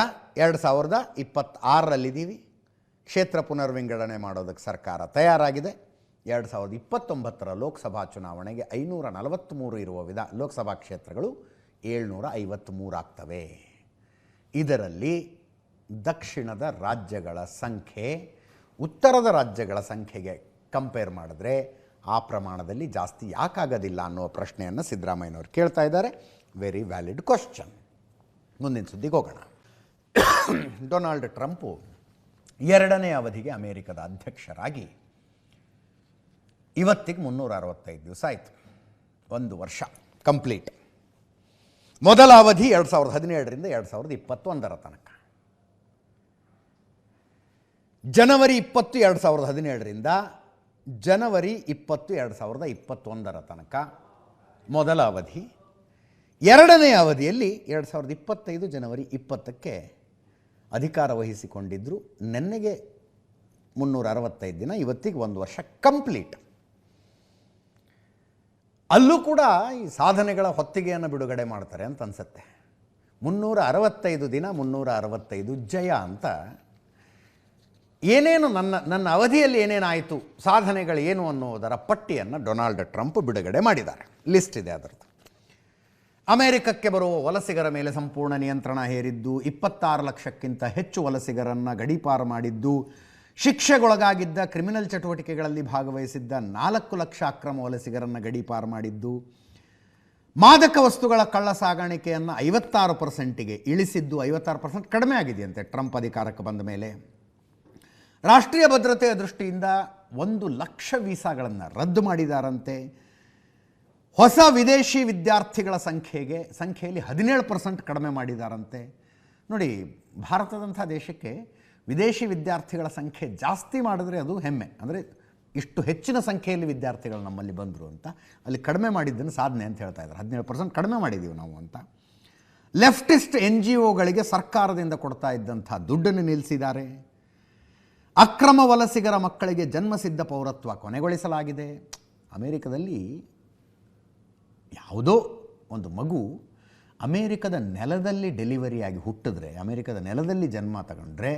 2026ರಲ್ಲಿದ್ದೀವಿ. ಕ್ಷೇತ್ರ ಪುನರ್ವಿಂಗಡಣೆ ಮಾಡೋದಕ್ಕೆ ಸರ್ಕಾರ ತಯಾರಾಗಿದೆ. 2029ರ ಲೋಕಸಭಾ ಚುನಾವಣೆಗೆ 543 ಇರುವ ಲೋಕಸಭಾ ಕ್ಷೇತ್ರಗಳು 753 ಆಗ್ತವೆ. ಇದರಲ್ಲಿ ದಕ್ಷಿಣದ ರಾಜ್ಯಗಳ ಸಂಖ್ಯೆ ಉತ್ತರದ ರಾಜ್ಯಗಳ ಸಂಖ್ಯೆಗೆ ಕಂಪೇರ್ ಮಾಡಿದ್ರೆ ಆ ಪ್ರಮಾಣದಲ್ಲಿ ಜಾಸ್ತಿ ಯಾಕಾಗೋದಿಲ್ಲ ಅನ್ನೋ ಪ್ರಶ್ನೆಯನ್ನು ಸಿದ್ದರಾಮಯ್ಯನವರು ಕೇಳ್ತಾ ಇದ್ದಾರೆ. Very valid question. ಮುಂದಿನ ಸುದ್ದಿಗೆ ಹೋಗೋಣ. ಡೊನಾಲ್ಡ್ ಟ್ರಂಪು 2ನೇ ಅವಧಿಗೆ ಅಮೇರಿಕದ ಅಧ್ಯಕ್ಷರಾಗಿ ಇವತ್ತಿಗೆ 365 ದಿವಸ ಆಯಿತು. 1 ವರ್ಷ ಕಂಪ್ಲೀಟ್. ಮೊದಲ ಅವಧಿ 2017ರಿಂದ 2021 ತನಕ. ಜನವರಿ 20, 2017ರಿಂದ ಜನವರಿ 20, 2021 ತನಕ ಮೊದಲ ಅವಧಿ. 2ನೇ ಅವಧಿಯಲ್ಲಿ 2025 ಜನವರಿ 20ಕ್ಕೆ ಅಧಿಕಾರ ವಹಿಸಿಕೊಂಡಿದ್ದರು. ನೆನ್ನೆಗೆ 365 ದಿನ, ಇವತ್ತಿಗೆ 1 ವರ್ಷ ಕಂಪ್ಲೀಟ್. ಅಲ್ಲೂ ಕೂಡ ಈ ಸಾಧನೆಗಳ ಹೊತ್ತಿಗೆಯನ್ನು ಬಿಡುಗಡೆ ಮಾಡ್ತಾರೆ ಅಂತ ಅನಿಸುತ್ತೆ. 365 ದಿನ 365 ಜಯ ಅಂತ ಏನೇನು ನನ್ನ ಅವಧಿಯಲ್ಲಿ ಏನೇನಾಯಿತು, ಸಾಧನೆಗಳೇನು ಅನ್ನೋದರ ಪಟ್ಟಿಯನ್ನು ಡೊನಾಲ್ಡ್ ಟ್ರಂಪ್ ಬಿಡುಗಡೆ ಮಾಡಿದ್ದಾರೆ. ಲಿಸ್ಟ್ ಇದೆ ಅದರದ್ದು. ಅಮೆರಿಕಕ್ಕೆ ಬರುವ ವಲಸಿಗರ ಮೇಲೆ ಸಂಪೂರ್ಣ ನಿಯಂತ್ರಣ ಹೇರಿದ್ದು, 26 ಲಕ್ಷಕ್ಕಿಂತ ಹೆಚ್ಚು ವಲಸಿಗರನ್ನು ಗಡೀಪಾರು ಮಾಡಿದ್ದು, ಶಿಕ್ಷೆಗೊಳಗಾಗಿದ್ದ ಕ್ರಿಮಿನಲ್ ಚಟುವಟಿಕೆಗಳಲ್ಲಿ ಭಾಗವಹಿಸಿದ್ದ 4 ಲಕ್ಷ ಅಕ್ರಮ ವಲಸಿಗರನ್ನು ಗಡೀಪಾರು ಮಾಡಿದ್ದು, ಮಾದಕ ವಸ್ತುಗಳ ಕಳ್ಳ ಸಾಗಾಣಿಕೆಯನ್ನು 56%ಗೆ ಇಳಿಸಿದ್ದು, 56% ಕಡಿಮೆ ಆಗಿದೆಯಂತೆ ಟ್ರಂಪ್ ಅಧಿಕಾರಕ್ಕೆ ಬಂದ ಮೇಲೆ. ರಾಷ್ಟ್ರೀಯ ಭದ್ರತೆಯ ದೃಷ್ಟಿಯಿಂದ 1 ಲಕ್ಷ ವೀಸಾಗಳನ್ನು ರದ್ದು ಮಾಡಿದಾರಂತೆ. ಹೊಸ ವಿದೇಶಿ ವಿದ್ಯಾರ್ಥಿಗಳ ಸಂಖ್ಯೆಯಲ್ಲಿ 17% ಕಡಿಮೆ ಮಾಡಿದಾರಂತೆ. ನೋಡಿ, ಭಾರತದಂಥ ದೇಶಕ್ಕೆ ವಿದೇಶಿ ವಿದ್ಯಾರ್ಥಿಗಳ ಸಂಖ್ಯೆ ಜಾಸ್ತಿ ಮಾಡಿದ್ರೆ ಅದು ಹೆಮ್ಮೆ. ಅಂದರೆ ಇಷ್ಟು ಹೆಚ್ಚಿನ ಸಂಖ್ಯೆಯಲ್ಲಿ ವಿದ್ಯಾರ್ಥಿಗಳು ನಮ್ಮಲ್ಲಿ ಬಂದರು ಅಂತ. ಅಲ್ಲಿ ಕಡಿಮೆ ಮಾಡಿದ್ದನ್ನು ಸಾಧನೆ ಅಂತ ಹೇಳ್ತಾ ಇದ್ದಾರೆ. 17% ಕಡಿಮೆ ಮಾಡಿದ್ದೀವಿ ನಾವು ಅಂತ. ಲೆಫ್ಟಿಸ್ಟ್ NGOಗಳಿಗೆ ಸರ್ಕಾರದಿಂದ ಕೊಡ್ತಾ ಇದ್ದಂಥ ದುಡ್ಡನ್ನು ನಿಲ್ಲಿಸಿದ್ದಾರೆ. ಅಕ್ರಮ ವಲಸಿಗರ ಮಕ್ಕಳಿಗೆ ಜನ್ಮಸಿದ್ಧ ಪೌರತ್ವ ಕೊನೆಗೊಳಿಸಲಾಗಿದೆ. ಅಮೆರಿಕದಲ್ಲಿ ಯಾವುದೋ ಒಂದು ಮಗು ಅಮೇರಿಕದ ನೆಲದಲ್ಲಿ ಡೆಲಿವರಿಯಾಗಿ ಹುಟ್ಟಿದ್ರೆ, ಅಮೇರಿಕದ ನೆಲದಲ್ಲಿ ಜನ್ಮ ತಗೊಂಡ್ರೆ,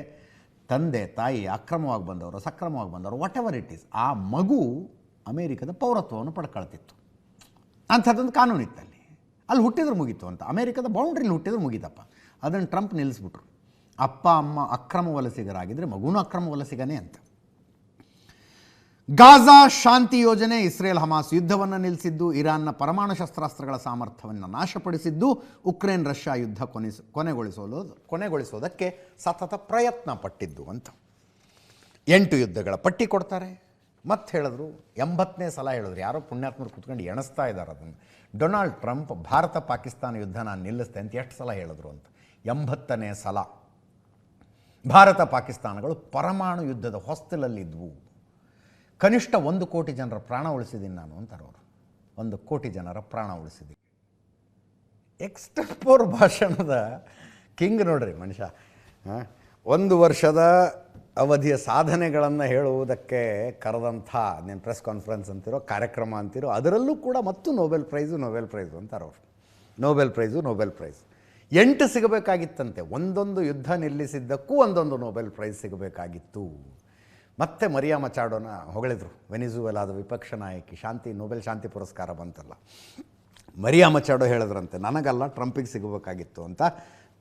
ತಂದೆ ತಾಯಿ ಅಕ್ರಮವಾಗಿ ಬಂದವರು ಸಕ್ರಮವಾಗಿ ಬಂದವರು ವಾಟ್ ಎವರ್ ಇಟ್ ಈಸ್, ಆ ಮಗು ಅಮೇರಿಕದ ಪೌರತ್ವವನ್ನು ಪಡ್ಕೊಳ್ತಿತ್ತು. ಅಂಥದ್ದೊಂದು ಕಾನೂನಿತ್ತಲ್ಲಿ. ಅಲ್ಲಿ ಹುಟ್ಟಿದ್ರೆ ಮುಗೀತು ಅಂತ. ಅಮೇರಿಕದ ಬೌಂಡ್ರಿಲಿ ಹುಟ್ಟಿದ್ರೆ ಮುಗೀತಪ್ಪ. ಅದನ್ನು ಟ್ರಂಪ್ ನಿಲ್ಲಿಸ್ಬಿಟ್ರು. ಅಪ್ಪ ಅಮ್ಮ ಅಕ್ರಮ ವಲಸಿಗರಾಗಿದ್ದರೆ ಮಗುನೂ ಅಕ್ರಮ ವಲಸಿಗನೇ ಅಂತ. ಗಾಜಾ ಶಾಂತಿ ಯೋಜನೆ, ಇಸ್ರೇಲ್ ಹಮಾಸ್ ಯುದ್ಧವನ್ನು ನಿಲ್ಲಿಸಿದ್ದು, ಇರಾನ್ನ ಪರಮಾಣು ಶಸ್ತ್ರಾಸ್ತ್ರಗಳ ಸಾಮರ್ಥ್ಯವನ್ನು ನಾಶಪಡಿಸಿದ್ದು, ಉಕ್ರೇನ್ ರಷ್ಯಾ ಯುದ್ಧ ಕೊನೆಗೊಳಿಸೋದಕ್ಕೆ ಸತತ ಪ್ರಯತ್ನ ಪಟ್ಟಿದ್ದು ಅಂತ 8 ಯುದ್ಧಗಳ ಪಟ್ಟಿ ಕೊಡ್ತಾರೆ. ಮತ್ತೆ ಹೇಳಿದ್ರು, 80ನೇ ಸಲ ಹೇಳಿದ್ರು. ಯಾರೋ ಪುಣ್ಯಾತ್ಮರು ಕೂತ್ಕೊಂಡು ಎಣಿಸ್ತಾ ಇದ್ದಾರೆ ಅದನ್ನು. ಡೊನಾಲ್ಡ್ ಟ್ರಂಪ್ ಭಾರತ ಪಾಕಿಸ್ತಾನ ಯುದ್ಧ ನಾನು ನಿಲ್ಲಿಸ್ತೆ ಅಂತ ಎಷ್ಟು ಸಲ ಹೇಳಿದ್ರು ಅಂತ. 80ನೇ ಸಲ. ಭಾರತ ಪಾಕಿಸ್ತಾನಗಳು ಪರಮಾಣು ಯುದ್ಧದ ಹೊಸ್ತಿಲಲ್ಲಿದ್ವು. ಕನಿಷ್ಠ 1 ಕೋಟಿ ಜನರ ಪ್ರಾಣ ಉಳಿಸಿದ್ದೀನಿ ನಾನು ಅಂತಾರೆ ಅವರು. 1 ಕೋಟಿ ಜನರ ಪ್ರಾಣ ಉಳಿಸಿದ್ದೀನಿ. ಎಕ್ಸ್ಟೆಂಪೋರ್ ಭಾಷಣದ ಕಿಂಗ್ ನೋಡ್ರಿ ಮನುಷ್ಯ. 1 ವರ್ಷದ ಅವಧಿಯ ಸಾಧನೆಗಳನ್ನು ಹೇಳುವುದಕ್ಕೆ ಕರೆದಂಥ ನೀನು ಪ್ರೆಸ್ ಕಾನ್ಫರೆನ್ಸ್ ಅಂತಿರೋ, ಕಾರ್ಯಕ್ರಮ ಅಂತಿರೋ, ಅದರಲ್ಲೂ ಕೂಡ ಮತ್ತು ನೊಬೆಲ್ ಪ್ರೈಸು ಅಂತಾರೆ ಅವರು. Nobel price 8 ಸಿಗಬೇಕಾಗಿತ್ತಂತೆ. ಒಂದೊಂದು ಯುದ್ಧ ನಿಲ್ಲಿಸಿದ್ದಕ್ಕೂ ಒಂದೊಂದು ನೊಬೆಲ್ ಪ್ರೈಸ್ ಸಿಗಬೇಕಾಗಿತ್ತು. ಮತ್ತೆ ಮರಿಯಾ ಮಚಾಡೋನ ಹೊಗಳಿದ್ರು. ವೆನಿಜುವೆಲಾದ ವಿಪಕ್ಷ ನಾಯಕಿ ನೊಬೆಲ್ ಶಾಂತಿ ಪುರಸ್ಕಾರ ಬಂತಲ್ಲ, ಮರಿಯಾ ಮಚಾಡೋ ಹೇಳಿದ್ರಂತೆ, ನನಗಲ್ಲ ಟ್ರಂಪಿಗೆ ಸಿಗಬೇಕಾಗಿತ್ತು ಅಂತ.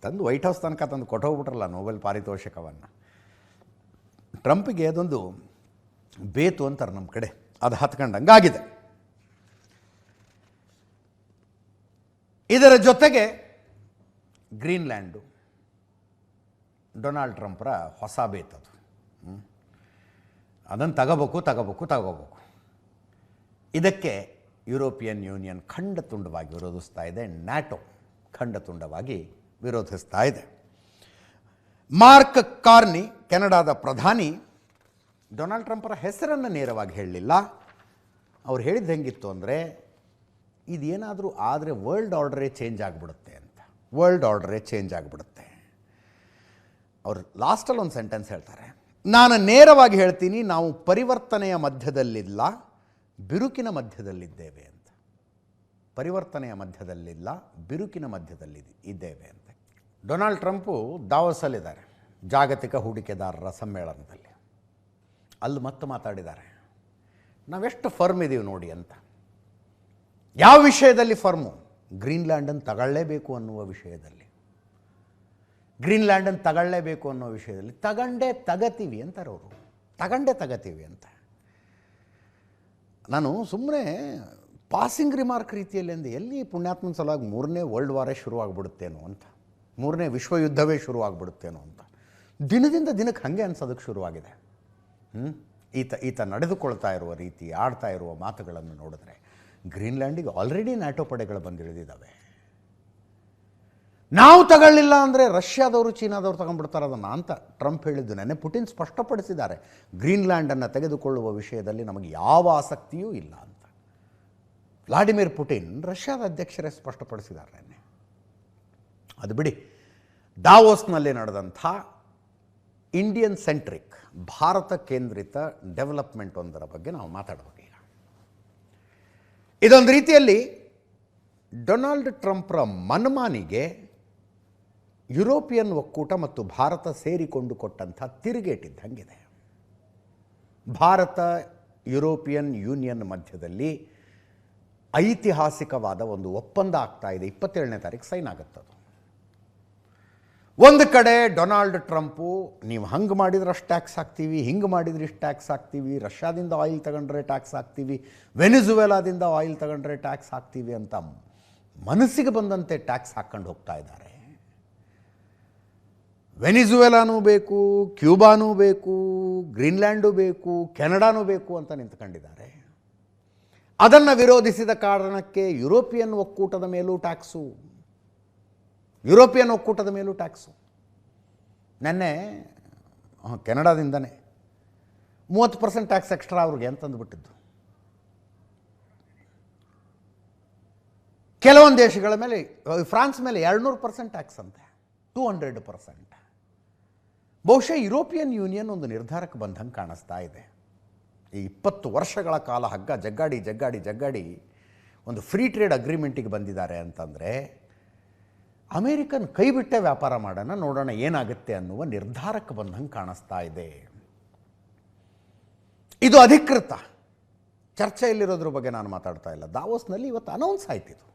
ತಂದು ವೈಟ್ ಹೌಸ್ ತನಕ ತಂದು ಕೊಟ್ಟೋಗ್ಬಿಟ್ರಲ್ಲ ನೊಬೆಲ್ ಪಾರಿತೋಷಕವನ್ನು. ಟ್ರಂಪಿಗೆ ಅದೊಂದು ಬೇತು ಅಂತಾರೆ ನಮ್ಮ ಕಡೆ, ಅದು ಹತ್ಕೊಂಡಂಗಾಗಿದೆ. ಇದರ ಜೊತೆಗೆ ಗ್ರೀನ್ಲ್ಯಾಂಡು ಡೊನಾಲ್ಡ್ ಟ್ರಂಪ್ರ ಹೊಸ ಬೇತದು. ಅದನ್ನು ತಗೋಬೇಕು. ಇದಕ್ಕೆ ಯುರೋಪಿಯನ್ ಯೂನಿಯನ್ ಖಂಡತುಂಡವಾಗಿ ವಿರೋಧಿಸ್ತಾ ಇದೆ. ನ್ಯಾಟೋ ಖಂಡತುಂಡವಾಗಿ ವಿರೋಧಿಸ್ತಾ ಇದೆ. ಮಾರ್ಕ್ ಕಾರ್ನಿ, ಕೆನಡಾದ ಪ್ರಧಾನಿ, ಡೊನಾಲ್ಡ್ ಟ್ರಂಪರ ಹೆಸರನ್ನು ನೇರವಾಗಿ ಹೇಳಲಿಲ್ಲ. ಅವ್ರು ಹೇಳಿದ್ದು ಹೆಂಗಿತ್ತು ಅಂದರೆ, ಇದೇನಾದರೂ ಆದರೆ ವರ್ಲ್ಡ್ ಆರ್ಡರೇ ಚೇಂಜ್ ಆಗಿಬಿಡುತ್ತೆ ಅಂತ. ಅವ್ರು ಲಾಸ್ಟಲ್ಲಿ ಒಂದು ಸೆಂಟೆನ್ಸ್ ಹೇಳ್ತಾರೆ, ನಾನು ನೇರವಾಗಿ ಹೇಳ್ತೀನಿ, ನಾವು ಪರಿವರ್ತನೆಯ ಮಧ್ಯದಲ್ಲಿಲ್ಲ, ಬಿರುಕಿನ ಮಧ್ಯದಲ್ಲಿದ್ದೇವೆ ಅಂತ. ಬಿರುಕಿನ ಮಧ್ಯದಲ್ಲಿದ್ದೇವೆ ಅಂತ. ಡೊನಾಲ್ಡ್ ಟ್ರಂಪು ದಾವೋಸಲ್ಲಿದ್ದಾರೆ, ಜಾಗತಿಕ ಹೂಡಿಕೆದಾರರ ಸಮ್ಮೇಳನದಲ್ಲಿ. ಅಲ್ಲಿ ಮತ್ತೆ ಮಾತಾಡಿದ್ದಾರೆ, ನಾವೆಷ್ಟು ಫರ್ಮ್ ಇದ್ದೀವಿ ನೋಡಿ ಅಂತ. ಯಾವ ವಿಷಯದಲ್ಲಿ ಫರ್ಮು? ಗ್ರೀನ್ಲ್ಯಾಂಡನ್ನು ತಗೊಳ್ಳೇಬೇಕು ಅನ್ನುವ ವಿಷಯದಲ್ಲಿ. ತಗೊಂಡೇ ತಗತೀವಿ ಅಂತಾರೆ ಅವರು. ಅಂತ ನಾನು ಸುಮ್ಮನೆ ಪಾಸಿಂಗ್ ರಿಮಾರ್ಕ್ ರೀತಿಯಲ್ಲಿ ಅಂದೆ, ಎಲ್ಲಿ ಪುಣ್ಯಾತ್ಮನ ಸಲುವಾಗಿ 3ನೇ ವರ್ಲ್ಡ್ ವಾರೇ ಶುರುವಾಗ್ಬಿಡುತ್ತೇನೋ ಅಂತ, 3ನೇ ವಿಶ್ವಯುದ್ಧವೇ ಶುರುವಾಗ್ಬಿಡುತ್ತೇನೋ ಅಂತ. ದಿನದಿಂದ ದಿನಕ್ಕೆ ಹಾಗೆ ಅನ್ಸೋದಕ್ಕೆ ಶುರುವಾಗಿದೆ. ಈತ ನಡೆದುಕೊಳ್ತಾ ಇರುವ ರೀತಿ, ಆಡ್ತಾ ಇರುವ ಮಾತುಗಳನ್ನು ನೋಡಿದ್ರೆ ಗ್ರೀನ್ಲ್ಯಾಂಡಿಗೆ ಆಲ್ರೆಡಿ ನ್ಯಾಟೋ ಪಡೆಗಳು ಬಂದಿಳಿದಿದ್ದಾವೆ. ನಾವು ತಗೊಳ್ಳಿಲ್ಲ ಅಂದರೆ ರಷ್ಯಾದವರು ಚೀನಾದವರು ತಗೊಂಡ್ಬಿಡ್ತಾರೆ ಅದನ್ನು ಅಂತ ಟ್ರಂಪ್ ಹೇಳಿದ್ದು. ನೆನ್ನೆ ಪುಟಿನ್ ಸ್ಪಷ್ಟಪಡಿಸಿದ್ದಾರೆ, ಗ್ರೀನ್ಲ್ಯಾಂಡನ್ನು ತೆಗೆದುಕೊಳ್ಳುವ ವಿಷಯದಲ್ಲಿ ನಮಗೆ ಯಾವ ಆಸಕ್ತಿಯೂ ಇಲ್ಲ ಅಂತ. ವ್ಲಾಡಿಮಿರ್ ಪುಟಿನ್ ರಷ್ಯಾದ ಅಧ್ಯಕ್ಷರೇ ಸ್ಪಷ್ಟಪಡಿಸಿದ್ದಾರೆ ನೆನ್ನೆ. ಅದು ಬಿಡಿ, ದಾವೋಸ್ನಲ್ಲಿ ನಡೆದಂಥ ಇಂಡಿಯನ್ ಸೆಂಟ್ರಿಕ್, ಭಾರತ ಕೇಂದ್ರಿತ ಡೆವಲಪ್ಮೆಂಟ್ ಒಂದರ ಬಗ್ಗೆ ನಾವು ಮಾತಾಡಬೇಕು ಈಗ. ಇದೊಂದು ರೀತಿಯಲ್ಲಿ ಡೊನಾಲ್ಡ್ ಟ್ರಂಪ್ರ ಮನಮಾನಿಗೆ ಯುರೋಪಿಯನ್ ಒಕ್ಕೂಟ ಮತ್ತು ಭಾರತ ಸೇರಿಕೊಂಡು ಕೊಟ್ಟಂಥ ತಿರುಗೇಟಿದ್ದಂಗಿದೆ. ಭಾರತ ಯುರೋಪಿಯನ್ ಯೂನಿಯನ್ ಮಧ್ಯದಲ್ಲಿ ಐತಿಹಾಸಿಕವಾದ ಒಂದು ಒಪ್ಪಂದ ಆಗ್ತಾ ಇದೆ. 27ನೇ ತಾರೀಕು ಸೈನ್ ಆಗುತ್ತದು. ಒಂದು ಕಡೆ ಡೊನಾಲ್ಡ್ ಟ್ರಂಪು, ನೀವು ಹಂಗೆ ಮಾಡಿದ್ರೆ ಅಷ್ಟು ಟ್ಯಾಕ್ಸ್ ಹಾಕ್ತೀವಿ, ಹಿಂಗೆ ಮಾಡಿದ್ರೆ ಇಷ್ಟು ಟ್ಯಾಕ್ಸ್ ಹಾಕ್ತೀವಿ, ರಷ್ಯಾದಿಂದ ಆಯಿಲ್ ತಗೊಂಡ್ರೆ ಟ್ಯಾಕ್ಸ್ ಹಾಕ್ತೀವಿ, ವೆನಿಜುವೆಲಾದಿಂದ ಆಯಿಲ್ ತಗೊಂಡ್ರೆ ಟ್ಯಾಕ್ಸ್ ಹಾಕ್ತೀವಿ ಅಂತ ಮನಸ್ಸಿಗೆ ಬಂದಂತೆ ಟ್ಯಾಕ್ಸ್ ಹಾಕ್ಕೊಂಡು ಹೋಗ್ತಾ ಇದ್ದಾರೆ. ವೆನಿಜುವೆಲಾನೂ ಬೇಕು, ಕ್ಯೂಬಾನೂ ಬೇಕು, ಗ್ರೀನ್ಲ್ಯಾಂಡು ಬೇಕು, ಕೆನಡಾನೂ ಬೇಕು ಅಂತ ನಿಂತ್ಕೊಂಡಿದ್ದಾರೆ. ಅದನ್ನು ವಿರೋಧಿಸಿದ ಕಾರಣಕ್ಕೆ ಯುರೋಪಿಯನ್ ಒಕ್ಕೂಟದ ಮೇಲೂ ಟ್ಯಾಕ್ಸು, ನೆನ್ನೆ ಕೆನಡಾದಿಂದನೇ 30% ಟ್ಯಾಕ್ಸ್ ಎಕ್ಸ್ಟ್ರಾ ಅವ್ರಿಗೆ ಅಂತಂದುಬಿಟ್ಟಿದ್ದು. ಕೆಲವೊಂದು ದೇಶಗಳ ಮೇಲೆ, ಫ್ರಾನ್ಸ್ ಮೇಲೆ 200% ಟ್ಯಾಕ್ಸ್ ಅಂತೆ, 200%. ಬಹುಶಃ ಯುರೋಪಿಯನ್ ಯೂನಿಯನ್ ಒಂದು ನಿರ್ಧಾರಕ್ಕೆ ಬಂದಂಗೆ ಕಾಣಿಸ್ತಾ ಇದೆ. ಈ 20 ವರ್ಷಗಳ ಕಾಲ ಹಗ್ಗ ಜಗ್ಗಾಡಿ ಒಂದು ಫ್ರೀ ಟ್ರೇಡ್ ಅಗ್ರಿಮೆಂಟಿಗೆ ಬಂದಿದ್ದಾರೆ ಅಂತಂದರೆ ಅಮೇರಿಕನ್ ಕೈ ಬಿಟ್ಟೆ ವ್ಯಾಪಾರ ಮಾಡೋಣ, ನೋಡೋಣ ಏನಾಗುತ್ತೆ ಅನ್ನುವ ನಿರ್ಧಾರಕ್ಕೆ ಬಂದಂಗೆ ಕಾಣಿಸ್ತಾ ಇದೆ. ಇದು ಅಧಿಕೃತ ಚರ್ಚೆಯಲ್ಲಿರೋದ್ರ ಬಗ್ಗೆ ನಾನು ಮಾತಾಡ್ತಾ ಇಲ್ಲ. ದಾವೋಸ್ನಲ್ಲಿ ಇವತ್ತು ಅನೌನ್ಸ್ ಆಯ್ತಿದು.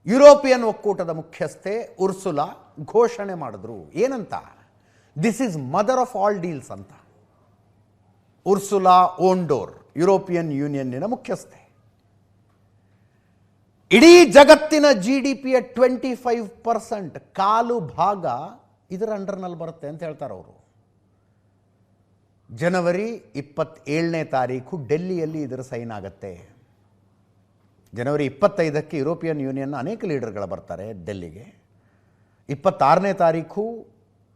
ಯುರೋಪಿಯನ್ ಒಕ್ಕೂಟದ ಮುಖ್ಯಸ್ಥೆ ಉರ್ಸುಲಾ ಘೋಷಣೆ ಮಾಡಿದ್ರು. ಏನಂತ? This is mother of all deals ಅಂತ. ಉರ್ಸುಲಾ ಓಂಡೋರ್ ಯುರೋಪಿಯನ್ ಯೂನಿಯನ್ನಿನ ಮುಖ್ಯಸ್ಥೆ. ಇಡೀ ಜಗತ್ತಿನ GDPಯ 25%, ಕಾಲು ಭಾಗ ಇದರ ಅಂಡರ್ನಲ್ಲಿ ಬರುತ್ತೆ ಅಂತ ಹೇಳ್ತಾರೆ ಅವರು. ಜನವರಿ 27ನೇ ತಾರೀಕು ಡೆಲ್ಲಿಯಲ್ಲಿ ಇದರ ಸೈನ್ ಆಗುತ್ತೆ. ಜನವರಿ 25ಕ್ಕೆ ಯುರೋಪಿಯನ್ ಯೂನಿಯನ್ನ ಅನೇಕ ಲೀಡರ್ಗಳು ಬರ್ತಾರೆ ಡೆಲ್ಲಿಗೆ. 26ನೇ ತಾರೀಕು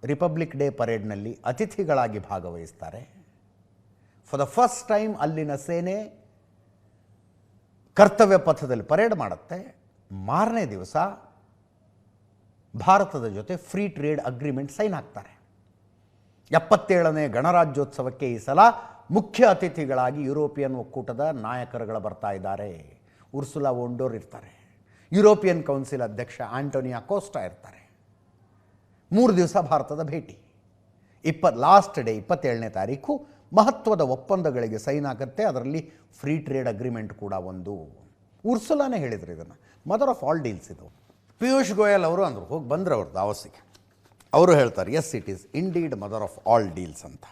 ರಿಪಬ್ಲಿಕ್ ಡೇ ಪರೇಡ್ನಲ್ಲಿ ಅತಿಥಿಗಳಾಗಿ ಭಾಗವಹಿಸ್ತಾರೆ. ಫಾರ್ ದ ಫಸ್ಟ್ ಟೈಮ್ ಅಲ್ಲಿನ ಸೇನೆ ಕರ್ತವ್ಯ ಪಥದಲ್ಲಿ ಪರೇಡ್ ಮಾಡುತ್ತೆ. ಮಾರನೇ ದಿವಸ ಭಾರತದ ಜೊತೆ ಫ್ರೀ ಟ್ರೇಡ್ ಅಗ್ರಿಮೆಂಟ್ ಸೈನ್ ಆಗ್ತಾರೆ. 77ನೇ ಗಣರಾಜ್ಯೋತ್ಸವಕ್ಕೆ ಈ ಸಲ ಮುಖ್ಯ ಅತಿಥಿಗಳಾಗಿ ಯುರೋಪಿಯನ್ ಒಕ್ಕೂಟದ ನಾಯಕರುಗಳು ಬರ್ತಾ ಇದ್ದಾರೆ. ಉರ್ಸುಲಾ ಓಂಡೋರ್ ಇರ್ತಾರೆ, ಯುರೋಪಿಯನ್ ಕೌನ್ಸಿಲ್ ಅಧ್ಯಕ್ಷ ಆಂಟೋನಿಯೋ ಕೋಸ್ಟಾ ಇರ್ತಾರೆ. 3 ದಿವಸ ಭಾರತದ ಭೇಟಿ. ಲಾಸ್ಟ್ ಡೇ 27ನೇ ತಾರೀಕು ಮಹತ್ವದ ಒಪ್ಪಂದಗಳಿಗೆ ಸೈನ್ ಆಗುತ್ತೆ. ಅದರಲ್ಲಿ ಫ್ರೀ ಟ್ರೇಡ್ ಅಗ್ರಿಮೆಂಟ್ ಕೂಡ ಒಂದು. ಉರ್ಸುಲಾನೇ ಹೇಳಿದ್ರು ಇದನ್ನು, ಮದರ್ ಆಫ್ ಆಲ್ ಡೀಲ್ಸ್ ಇದು. ಪಿಯೂಷ್ ಗೋಯಲ್ ಅವರು ಅಂದರು, ಹೋಗಿ ಬಂದರು ಅವರು ದಾವೋಸಿಗೆ. ಅವರು ಹೇಳ್ತಾರೆ, yes it is indeed mother of all deals ಅಂತ.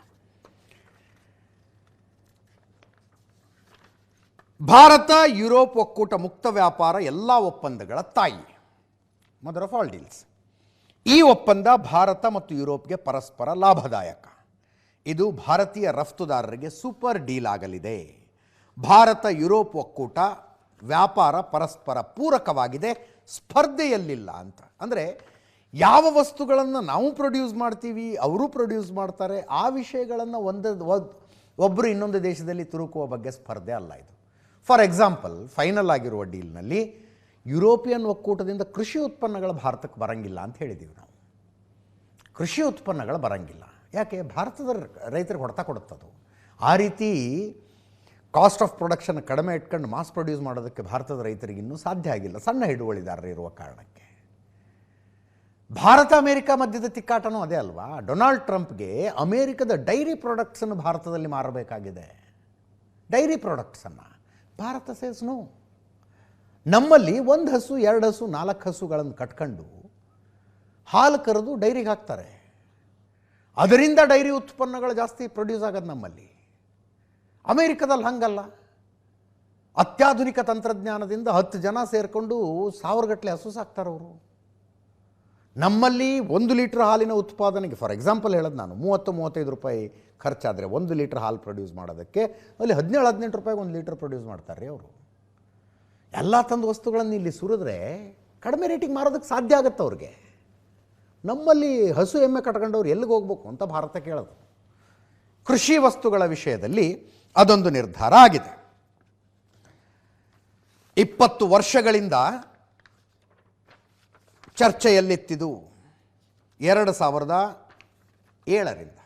ಭಾರತ ಯುರೋಪ್ ಒಕ್ಕೂಟ ಮುಕ್ತ ವ್ಯಾಪಾರ ಎಲ್ಲ ಒಪ್ಪಂದಗಳ ತಾಯಿ, ಮದರ್ ಆಫ್ ಆಲ್ ಡೀಲ್ಸ್. ಈ ಒಪ್ಪಂದ ಭಾರತ ಮತ್ತು ಯುರೋಪ್ಗೆ ಪರಸ್ಪರ ಲಾಭದಾಯಕ. ಇದು ಭಾರತೀಯ ರಫ್ತುದಾರರಿಗೆ ಸೂಪರ್ ಡೀಲ್ ಆಗಲಿದೆ. ಭಾರತ ಯುರೋಪ್ ಒಕ್ಕೂಟ ವ್ಯಾಪಾರ ಪರಸ್ಪರ ಪೂರಕವಾಗಿದೆ, ಸ್ಪರ್ಧೆಯಲ್ಲಿಲ್ಲ ಅಂತ. ಅಂದರೆ ಯಾವ ವಸ್ತುಗಳನ್ನು ನಾವು ಪ್ರೊಡ್ಯೂಸ್ ಮಾಡ್ತೀವಿ, ಅವರು ಪ್ರೊಡ್ಯೂಸ್ ಮಾಡ್ತಾರೆ, ಆ ವಿಷಯಗಳನ್ನು ಒಬ್ಬರು ಇನ್ನೊಂದು ದೇಶದಲ್ಲಿ ತುರುಕುವ ಬಗ್ಗೆ ಸ್ಪರ್ಧೆ ಅಲ್ಲ ಇದು. ಫಾರ್ ಎಕ್ಸಾಂಪಲ್, ಫೈನಲ್ ಆಗಿರುವ ಡೀಲ್ನಲ್ಲಿ ಯುರೋಪಿಯನ್ ಒಕ್ಕೂಟದಿಂದ ಕೃಷಿ ಉತ್ಪನ್ನಗಳು ಭಾರತಕ್ಕೆ ಬರಂಗಿಲ್ಲ ಅಂತ ಹೇಳಿದ್ದೀವಿ ನಾವು. ಕೃಷಿ ಉತ್ಪನ್ನಗಳು ಬರಂಗಿಲ್ಲ. ಯಾಕೆ? ಭಾರತದ ರೈತರಿಗೆ ಹೊಡೆತ ಕೊಡುತ್ತದು. ಆ ರೀತಿ ಕಾಸ್ಟ್ ಆಫ್ ಪ್ರೊಡಕ್ಷನ್ ಕಡಿಮೆ ಇಟ್ಕೊಂಡು ಮಾಸ್ ಪ್ರೊಡ್ಯೂಸ್ ಮಾಡೋದಕ್ಕೆ ಭಾರತದ ರೈತರಿಗೆ ಇನ್ನೂ ಸಾಧ್ಯ ಆಗಿಲ್ಲ, ಸಣ್ಣ ಹಿಡುವಳಿದಾರರು ಇರುವ ಕಾರಣಕ್ಕೆ. ಭಾರತ ಅಮೇರಿಕ ಮಧ್ಯದ ತಿಕ್ಕಾಟನೂ ಅದೇ ಅಲ್ವಾ? ಡೊನಾಲ್ಡ್ ಟ್ರಂಪ್ಗೆ ಅಮೇರಿಕದ ಡೈರಿ ಪ್ರಾಡಕ್ಟ್ಸನ್ನು ಭಾರತದಲ್ಲಿ ಮಾರಬೇಕಾಗಿದೆ. ಡೈರಿ ಪ್ರಾಡಕ್ಟ್ಸನ್ನು ಭಾರತ ಸೇಸ್ ನೋ. ನಮ್ಮಲ್ಲಿ 1 ಹಸು 2 ಹಸು 4 ಹಸುಗಳನ್ನು ಕಟ್ಕೊಂಡು ಹಾಲು ಕರೆದು ಡೈರಿಗೆ ಹಾಕ್ತಾರೆ. ಅದರಿಂದ ಡೈರಿ ಉತ್ಪನ್ನಗಳು ಜಾಸ್ತಿ ಪ್ರೊಡ್ಯೂಸ್ ಆಗೋದು ನಮ್ಮಲ್ಲಿ. ಅಮೇರಿಕದಲ್ಲಿ ಹಂಗಲ್ಲ. ಅತ್ಯಾಧುನಿಕ ತಂತ್ರಜ್ಞಾನದಿಂದ 10 ಜನ ಸೇರಿಕೊಂಡು 1000 ಗಟ್ಟಲೆ ಹಸು ಸಾಕ್ತಾರೆ ಅವರು. ನಮ್ಮಲ್ಲಿ 1 ಲೀಟ್ರ್ ಹಾಲಿನ ಉತ್ಪಾದನೆಗೆ ಫಾರ್ ಎಕ್ಸಾಂಪಲ್ ಹೇಳೋದು ನಾನು 30-35 ರೂಪಾಯಿ ಖರ್ಚಾದರೆ 1 ಲೀಟ್ರ್ ಹಾಲು ಪ್ರೊಡ್ಯೂಸ್ ಮಾಡೋದಕ್ಕೆ ಅಲ್ಲಿ 17-18 ರೂಪಾಯಿಗೆ 1 ಲೀಟ್ರ್ ಪ್ರೊಡ್ಯೂಸ್ ಮಾಡ್ತಾರೆ ಅವರು. ಎಲ್ಲ ತಂದು ವಸ್ತುಗಳನ್ನು ಇಲ್ಲಿ ಸುರಿದ್ರೆ ಕಡಿಮೆ ರೇಟಿಗೆ ಮಾರೋದಕ್ಕೆ ಸಾಧ್ಯ ಆಗುತ್ತೆ ಅವ್ರಿಗೆ. ನಮ್ಮಲ್ಲಿ ಹಸು ಎಮ್ಮೆ ಕಟ್ಕೊಂಡವ್ರು ಎಲ್ಲಿಗೆ ಹೋಗ್ಬೇಕು ಅಂತ ಭಾರತ ಕೇಳೋದು. ಕೃಷಿ ವಸ್ತುಗಳ ವಿಷಯದಲ್ಲಿ ಅದೊಂದು ನಿರ್ಧಾರ ಆಗಿದೆ. 20 ವರ್ಷಗಳಿಂದ ಚರ್ಚೆಯಲ್ಲಿತ್ತಿದ್ದು 2007ರಿಂದ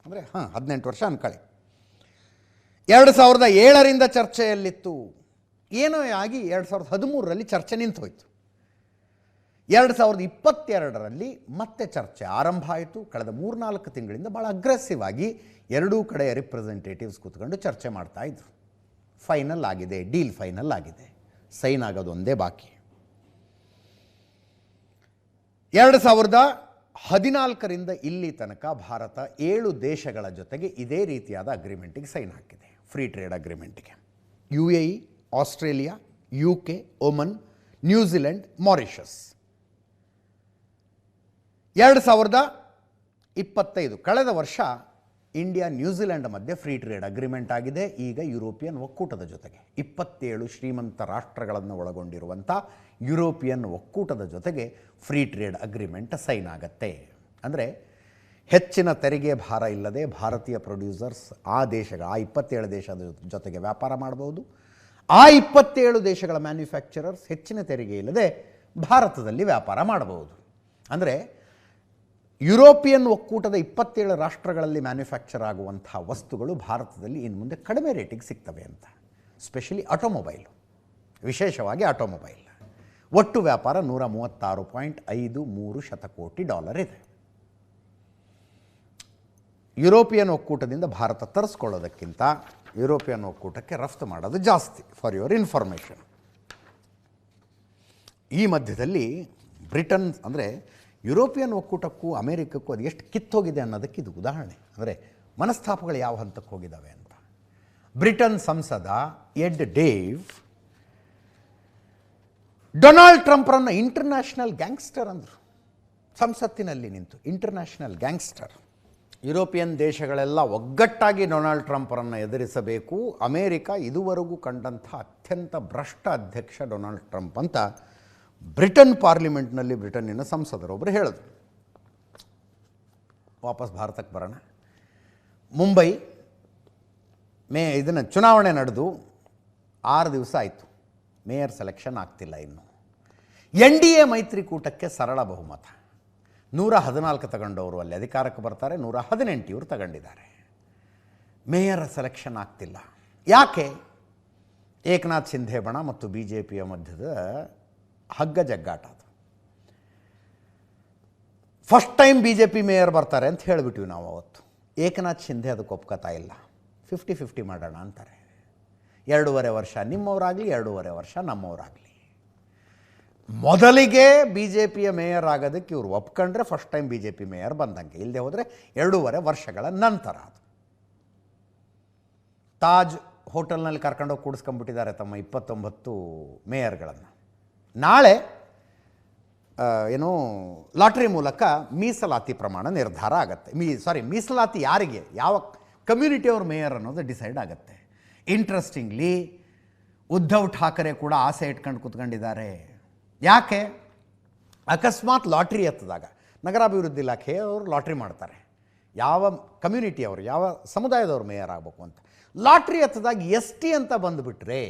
ಅಂದರೆ 18 ವರ್ಷ ಅನ್ಕೊಳ್ಳಿ. 2007ರಿಂದ ಚರ್ಚೆಯಲ್ಲಿತ್ತು. ಏನೋ ಆಗಿ 2013ರಲ್ಲಿ ಚರ್ಚೆ ನಿಂತು ಹೋಯಿತು. 2022ರಲ್ಲಿ ಮತ್ತೆ ಚರ್ಚೆ ಆರಂಭ ಆಯಿತು. ಕಳೆದ 3-4 ತಿಂಗಳಿಂದ ಭಾಳ ಅಗ್ರೆಸಿವ್ ಆಗಿ ಎರಡೂ ಕಡೆಯ ರಿಪ್ರೆಸೆಂಟೇಟಿವ್ಸ್ ಕೂತ್ಕೊಂಡು ಚರ್ಚೆ ಮಾಡ್ತಾ ಇದ್ರು. ಫೈನಲ್ ಆಗಿದೆ, ಡೀಲ್ ಫೈನಲ್ ಆಗಿದೆ, ಸೈನ್ ಆಗೋದು ಒಂದೇ ಬಾಕಿ. 2014ರಿಂದ ಇಲ್ಲಿ ತನಕ ಭಾರತ 7 ದೇಶಗಳ ಜೊತೆಗೆ ಇದೇ ರೀತಿಯಾದ ಅಗ್ರಿಮೆಂಟಿಗೆ ಸೈನ್ ಹಾಕಿದೆ, ಫ್ರೀ ಟ್ರೇಡ್ ಅಗ್ರಿಮೆಂಟಿಗೆ. UAE, Australia, UK, Oman, New Zealand, Mauritius. 2025 ಕಳೆದ ವರ್ಷ ಇಂಡಿಯಾ ನ್ಯೂಜಿಲೆಂಡ್ ಮಧ್ಯೆ ಫ್ರೀ ಟ್ರೇಡ್ ಅಗ್ರಿಮೆಂಟ್ ಆಗಿದೆ. ಈಗ ಯುರೋಪಿಯನ್ ಒಕ್ಕೂಟದ ಜೊತೆಗೆ 27 ಶ್ರೀಮಂತ ರಾಷ್ಟ್ರಗಳನ್ನು ಒಳಗೊಂಡಿರುವಂಥ ಯುರೋಪಿಯನ್ ಒಕ್ಕೂಟದ ಜೊತೆಗೆ ಫ್ರೀ ಟ್ರೇಡ್ ಅಗ್ರಿಮೆಂಟ್ ಸೈನ್ ಆಗತ್ತೆ. ಅಂದರೆ ಹೆಚ್ಚಿನ ತೆರಿಗೆ ಭಾರ ಇಲ್ಲದೆ ಭಾರತೀಯ ಪ್ರೊಡ್ಯೂಸರ್ಸ್ ಆ 27 ದೇಶದ ಜೊತೆಗೆ ವ್ಯಾಪಾರ ಮಾಡಬಹುದು. ಆ 27 ದೇಶಗಳ ಮ್ಯಾನುಫ್ಯಾಕ್ಚರರ್ಸ್ ಹೆಚ್ಚಿನ ತೆರಿಗೆ ಇಲ್ಲದೆ ಭಾರತದಲ್ಲಿ ವ್ಯಾಪಾರ ಮಾಡಬಹುದು. ಅಂದರೆ ಯುರೋಪಿಯನ್ ಒಕ್ಕೂಟದ 27 ರಾಷ್ಟ್ರಗಳಲ್ಲಿ ಮ್ಯಾನುಫ್ಯಾಕ್ಚರ್ ಆಗುವಂಥ ವಸ್ತುಗಳು ಭಾರತದಲ್ಲಿ ಇನ್ನು ಮುಂದೆ ಕಡಿಮೆ ರೇಟಿಗೆ ಸಿಗ್ತವೆ ಅಂತ. ಸ್ಪೆಷಲಿ ಆಟೋಮೊಬೈಲು, ವಿಶೇಷವಾಗಿ ಆಟೋಮೊಬೈಲ್. ಒಟ್ಟು ವ್ಯಾಪಾರ $136.53 ಶತಕೋಟಿ ಇದೆ. ಯುರೋಪಿಯನ್ ಒಕ್ಕೂಟದಿಂದ ಭಾರತ ತರಿಸ್ಕೊಳ್ಳೋದಕ್ಕಿಂತ ಯುರೋಪಿಯನ್ ಒಕ್ಕೂಟಕ್ಕೆ ರಫ್ತು ಮಾಡೋದು ಜಾಸ್ತಿ, ಫಾರ್ ಯುವರ್ ಇನ್ಫಾರ್ಮೇಷನ್. ಈ ಮಧ್ಯದಲ್ಲಿ ಬ್ರಿಟನ್ ಅಂದರೆ ಯುರೋಪಿಯನ್ ಒಕ್ಕೂಟಕ್ಕೂ ಅಮೇರಿಕಕ್ಕೂ ಅದು ಎಷ್ಟು ಕಿತ್ತೋಗಿದೆ ಅನ್ನೋದಕ್ಕೆ ಇದು ಉದಾಹರಣೆ. ಅಂದರೆ ಮನಸ್ತಾಪಗಳು ಯಾವ ಹಂತಕ್ಕೆ ಹೋಗಿದ್ದಾವೆ ಅಂತ. ಬ್ರಿಟನ್ ಸಂಸದ ಎಡ್ ಡೇವ್ ಡೊನಾಲ್ಡ್ ಟ್ರಂಪ್ರನ್ನು ಇಂಟರ್ನ್ಯಾಷನಲ್ ಗ್ಯಾಂಗ್ಸ್ಟರ್ ಅಂದರು. ಸಂಸತ್ತಿನಲ್ಲಿ ನಿಂತು ಇಂಟರ್ನ್ಯಾಷನಲ್ ಗ್ಯಾಂಗ್ಸ್ಟರ್. ಯುರೋಪಿಯನ್ ದೇಶಗಳೆಲ್ಲ ಒಗ್ಗಟ್ಟಾಗಿ ಡೊನಾಲ್ಡ್ ಟ್ರಂಪ್ರನ್ನು ಎದುರಿಸಬೇಕು. ಅಮೇರಿಕ ಇದುವರೆಗೂ ಕಂಡಂಥ ಅತ್ಯಂತ ಭ್ರಷ್ಟ ಅಧ್ಯಕ್ಷ ಡೊನಾಲ್ಡ್ ಟ್ರಂಪ್ ಅಂತ ಬ್ರಿಟನ್ ಪಾರ್ಲಿಮೆಂಟ್ನಲ್ಲಿ ಬ್ರಿಟನ್ನಿನ ಸಂಸದರೊಬ್ಬರು ಹೇಳಿದ್ರು. ವಾಪಸ್ ಭಾರತಕ್ಕೆ ಬರೋಣ. ಮುಂಬೈ ಇದನ್ನು ಚುನಾವಣೆ ನಡೆದು 6 ದಿವಸ ಆಯಿತು, ಮೇಯರ್ ಸೆಲೆಕ್ಷನ್ ಆಗ್ತಿಲ್ಲ ಇನ್ನು. NDA ಮೈತ್ರಿಕೂಟಕ್ಕೆ ಸರಳ ಬಹುಮತ, 114 ತಗೊಂಡವರು ಅಲ್ಲಿ ಅಧಿಕಾರಕ್ಕೆ ಬರ್ತಾರೆ, 118 ಇವರು ತಗೊಂಡಿದ್ದಾರೆ. ಮೇಯರ್ ಸೆಲೆಕ್ಷನ್ ಆಗ್ತಿಲ್ಲ. ಯಾಕೆ? ಏಕನಾಥ್ ಶಿಂಧೆ ಬಣ ಮತ್ತು BJPಯ ಮಧ್ಯದ ಹಗ್ಗ ಜಗ್ಗಾಟ ಅದು. ಫಸ್ಟ್ ಟೈಮ್ BJP ಮೇಯರ್ ಬರ್ತಾರೆ ಅಂತ ಹೇಳಿಬಿಟ್ವಿ ನಾವು ಅವತ್ತು. ಏಕನಾಥ್ ಶಿಂಧೆ ಅದಕ್ಕೆ ಒಪ್ಕೋತಾ ಇಲ್ಲ. 50-50 ಮಾಡೋಣ ಅಂತಾರೆ. 2.5 ವರ್ಷ ನಿಮ್ಮವರಾಗಲಿ, 2.5 ವರ್ಷ ನಮ್ಮವರಾಗಲಿ. ಮೊದಲಿಗೆ BJPಯ ಮೇಯರ್ ಆಗೋದಕ್ಕೆ ಇವರು ಒಪ್ಕೊಂಡ್ರೆ ಫಸ್ಟ್ ಟೈಮ್ BJP ಮೇಯರ್ ಬಂದಂಗೆ, ಇಲ್ಲದೆ ಹೋದರೆ 2.5 ವರ್ಷಗಳ ನಂತರ. ಅದು ತಾಜ್ ಹೋಟೆಲ್ನಲ್ಲಿ ಕರ್ಕೊಂಡೋಗಿ ಕೂಡಿಸ್ಕೊಂಡ್ಬಿಟ್ಟಿದ್ದಾರೆ ತಮ್ಮ 29 ಮೇಯರ್ಗಳನ್ನು. ನಾಳೆ ಲಾಟ್ರಿ ಮೂಲಕ ಮೀಸಲಾತಿ ಪ್ರಮಾಣ ನಿರ್ಧಾರ ಆಗುತ್ತೆ. ಮೀಸಲಾತಿ ಯಾರಿಗೆ, ಯಾವ ಕಮ್ಯುನಿಟಿಯವ್ರ ಮೇಯರ್ ಅನ್ನೋದು ಡಿಸೈಡ್ ಆಗುತ್ತೆ. ಇಂಟ್ರೆಸ್ಟಿಂಗ್ಲಿ ಉದ್ಧವ್ ಠಾಕರೆ ಕೂಡ ಆಸೆ ಇಟ್ಕೊಂಡು ಕೂತ್ಕೊಂಡಿದ್ದಾರೆ. ಯಾಕೆ? ಅಕಸ್ಮಾತ್ ಲಾಟ್ರಿ ಎತ್ತಿದಾಗ ನಗರಾಭಿವೃದ್ಧಿ ಇಲಾಖೆ ಅವರು ಲಾಟ್ರಿ ಮಾಡ್ತಾರೆ, ಯಾವ ಕಮ್ಯುನಿಟಿಯವರು, ಯಾವ ಸಮುದಾಯದವ್ರು ಮೇಯರ್ ಆಗಬೇಕು ಅಂತ. ಲಾಟ್ರಿ ಎತ್ತಿದಾಗ ST ಅಂತ ಬಂದುಬಿಟ್ರೆ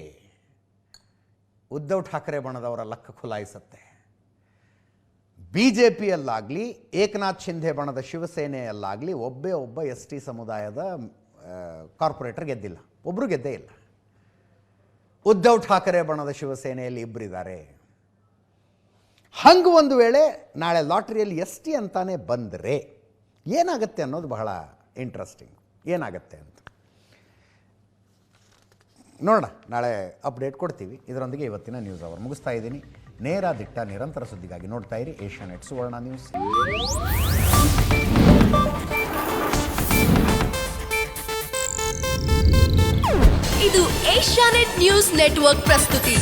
ಉದ್ಧವ್ ಠಾಕರೆ ಬಣದವರ ಲೆಕ್ಕ ಖುಲಾಯಿಸುತ್ತೆ. BJPಯಲ್ಲಾಗಲಿ ಏಕನಾಥ್ ಶಿಂಧೆ ಬಣದ ಶಿವಸೇನೆಯಲ್ಲಾಗಲಿ ಒಬ್ಬ ST ಸಮುದಾಯದ ಕಾರ್ಪೊರೇಟರ್ ಗೆದ್ದಿಲ್ಲ, ಒಬ್ಬರು ಗೆದ್ದೇ ಇಲ್ಲ. ಉದ್ಧವ್ ಠಾಕರೆ ಬಣದ ಶಿವಸೇನೆಯಲ್ಲಿ ಇಬ್ಬರಿದ್ದಾರೆ. ಹಂಗೆ ಒಂದು ವೇಳೆ ನಾಳೆ ಲಾಟ್ರಿಯಲ್ಲಿ ST ಅಂತಾನೆ ಬಂದರೆ ಏನಾಗುತ್ತೆ ಅನ್ನೋದು ಬಹಳ ಇಂಟ್ರೆಸ್ಟಿಂಗ್. ಏನಾಗುತ್ತೆ ಅಂತ ನೋಡೋಣ, ನಾಳೆ ಅಪ್ಡೇಟ್ ಕೊಡ್ತೀವಿ. ಇದರೊಂದಿಗೆ ಇವತ್ತಿನ ನ್ಯೂಸ್ ಅವರ್ ಮುಗಿಸ್ತಾ ಇದ್ದೀನಿ. ನೇರ ದಿಟ್ಟ ನಿರಂತರ ಸುದ್ದಿಗಾಗಿ ನೋಡ್ತಾ ಇರಿ ಏಷ್ಯಾನೆಟ್ ಸುವರ್ಣ ನ್ಯೂಸ್. ಇದು ಏಷ್ಯಾನೆಟ್ न्यूज नेटवर्क प्रस्तुति।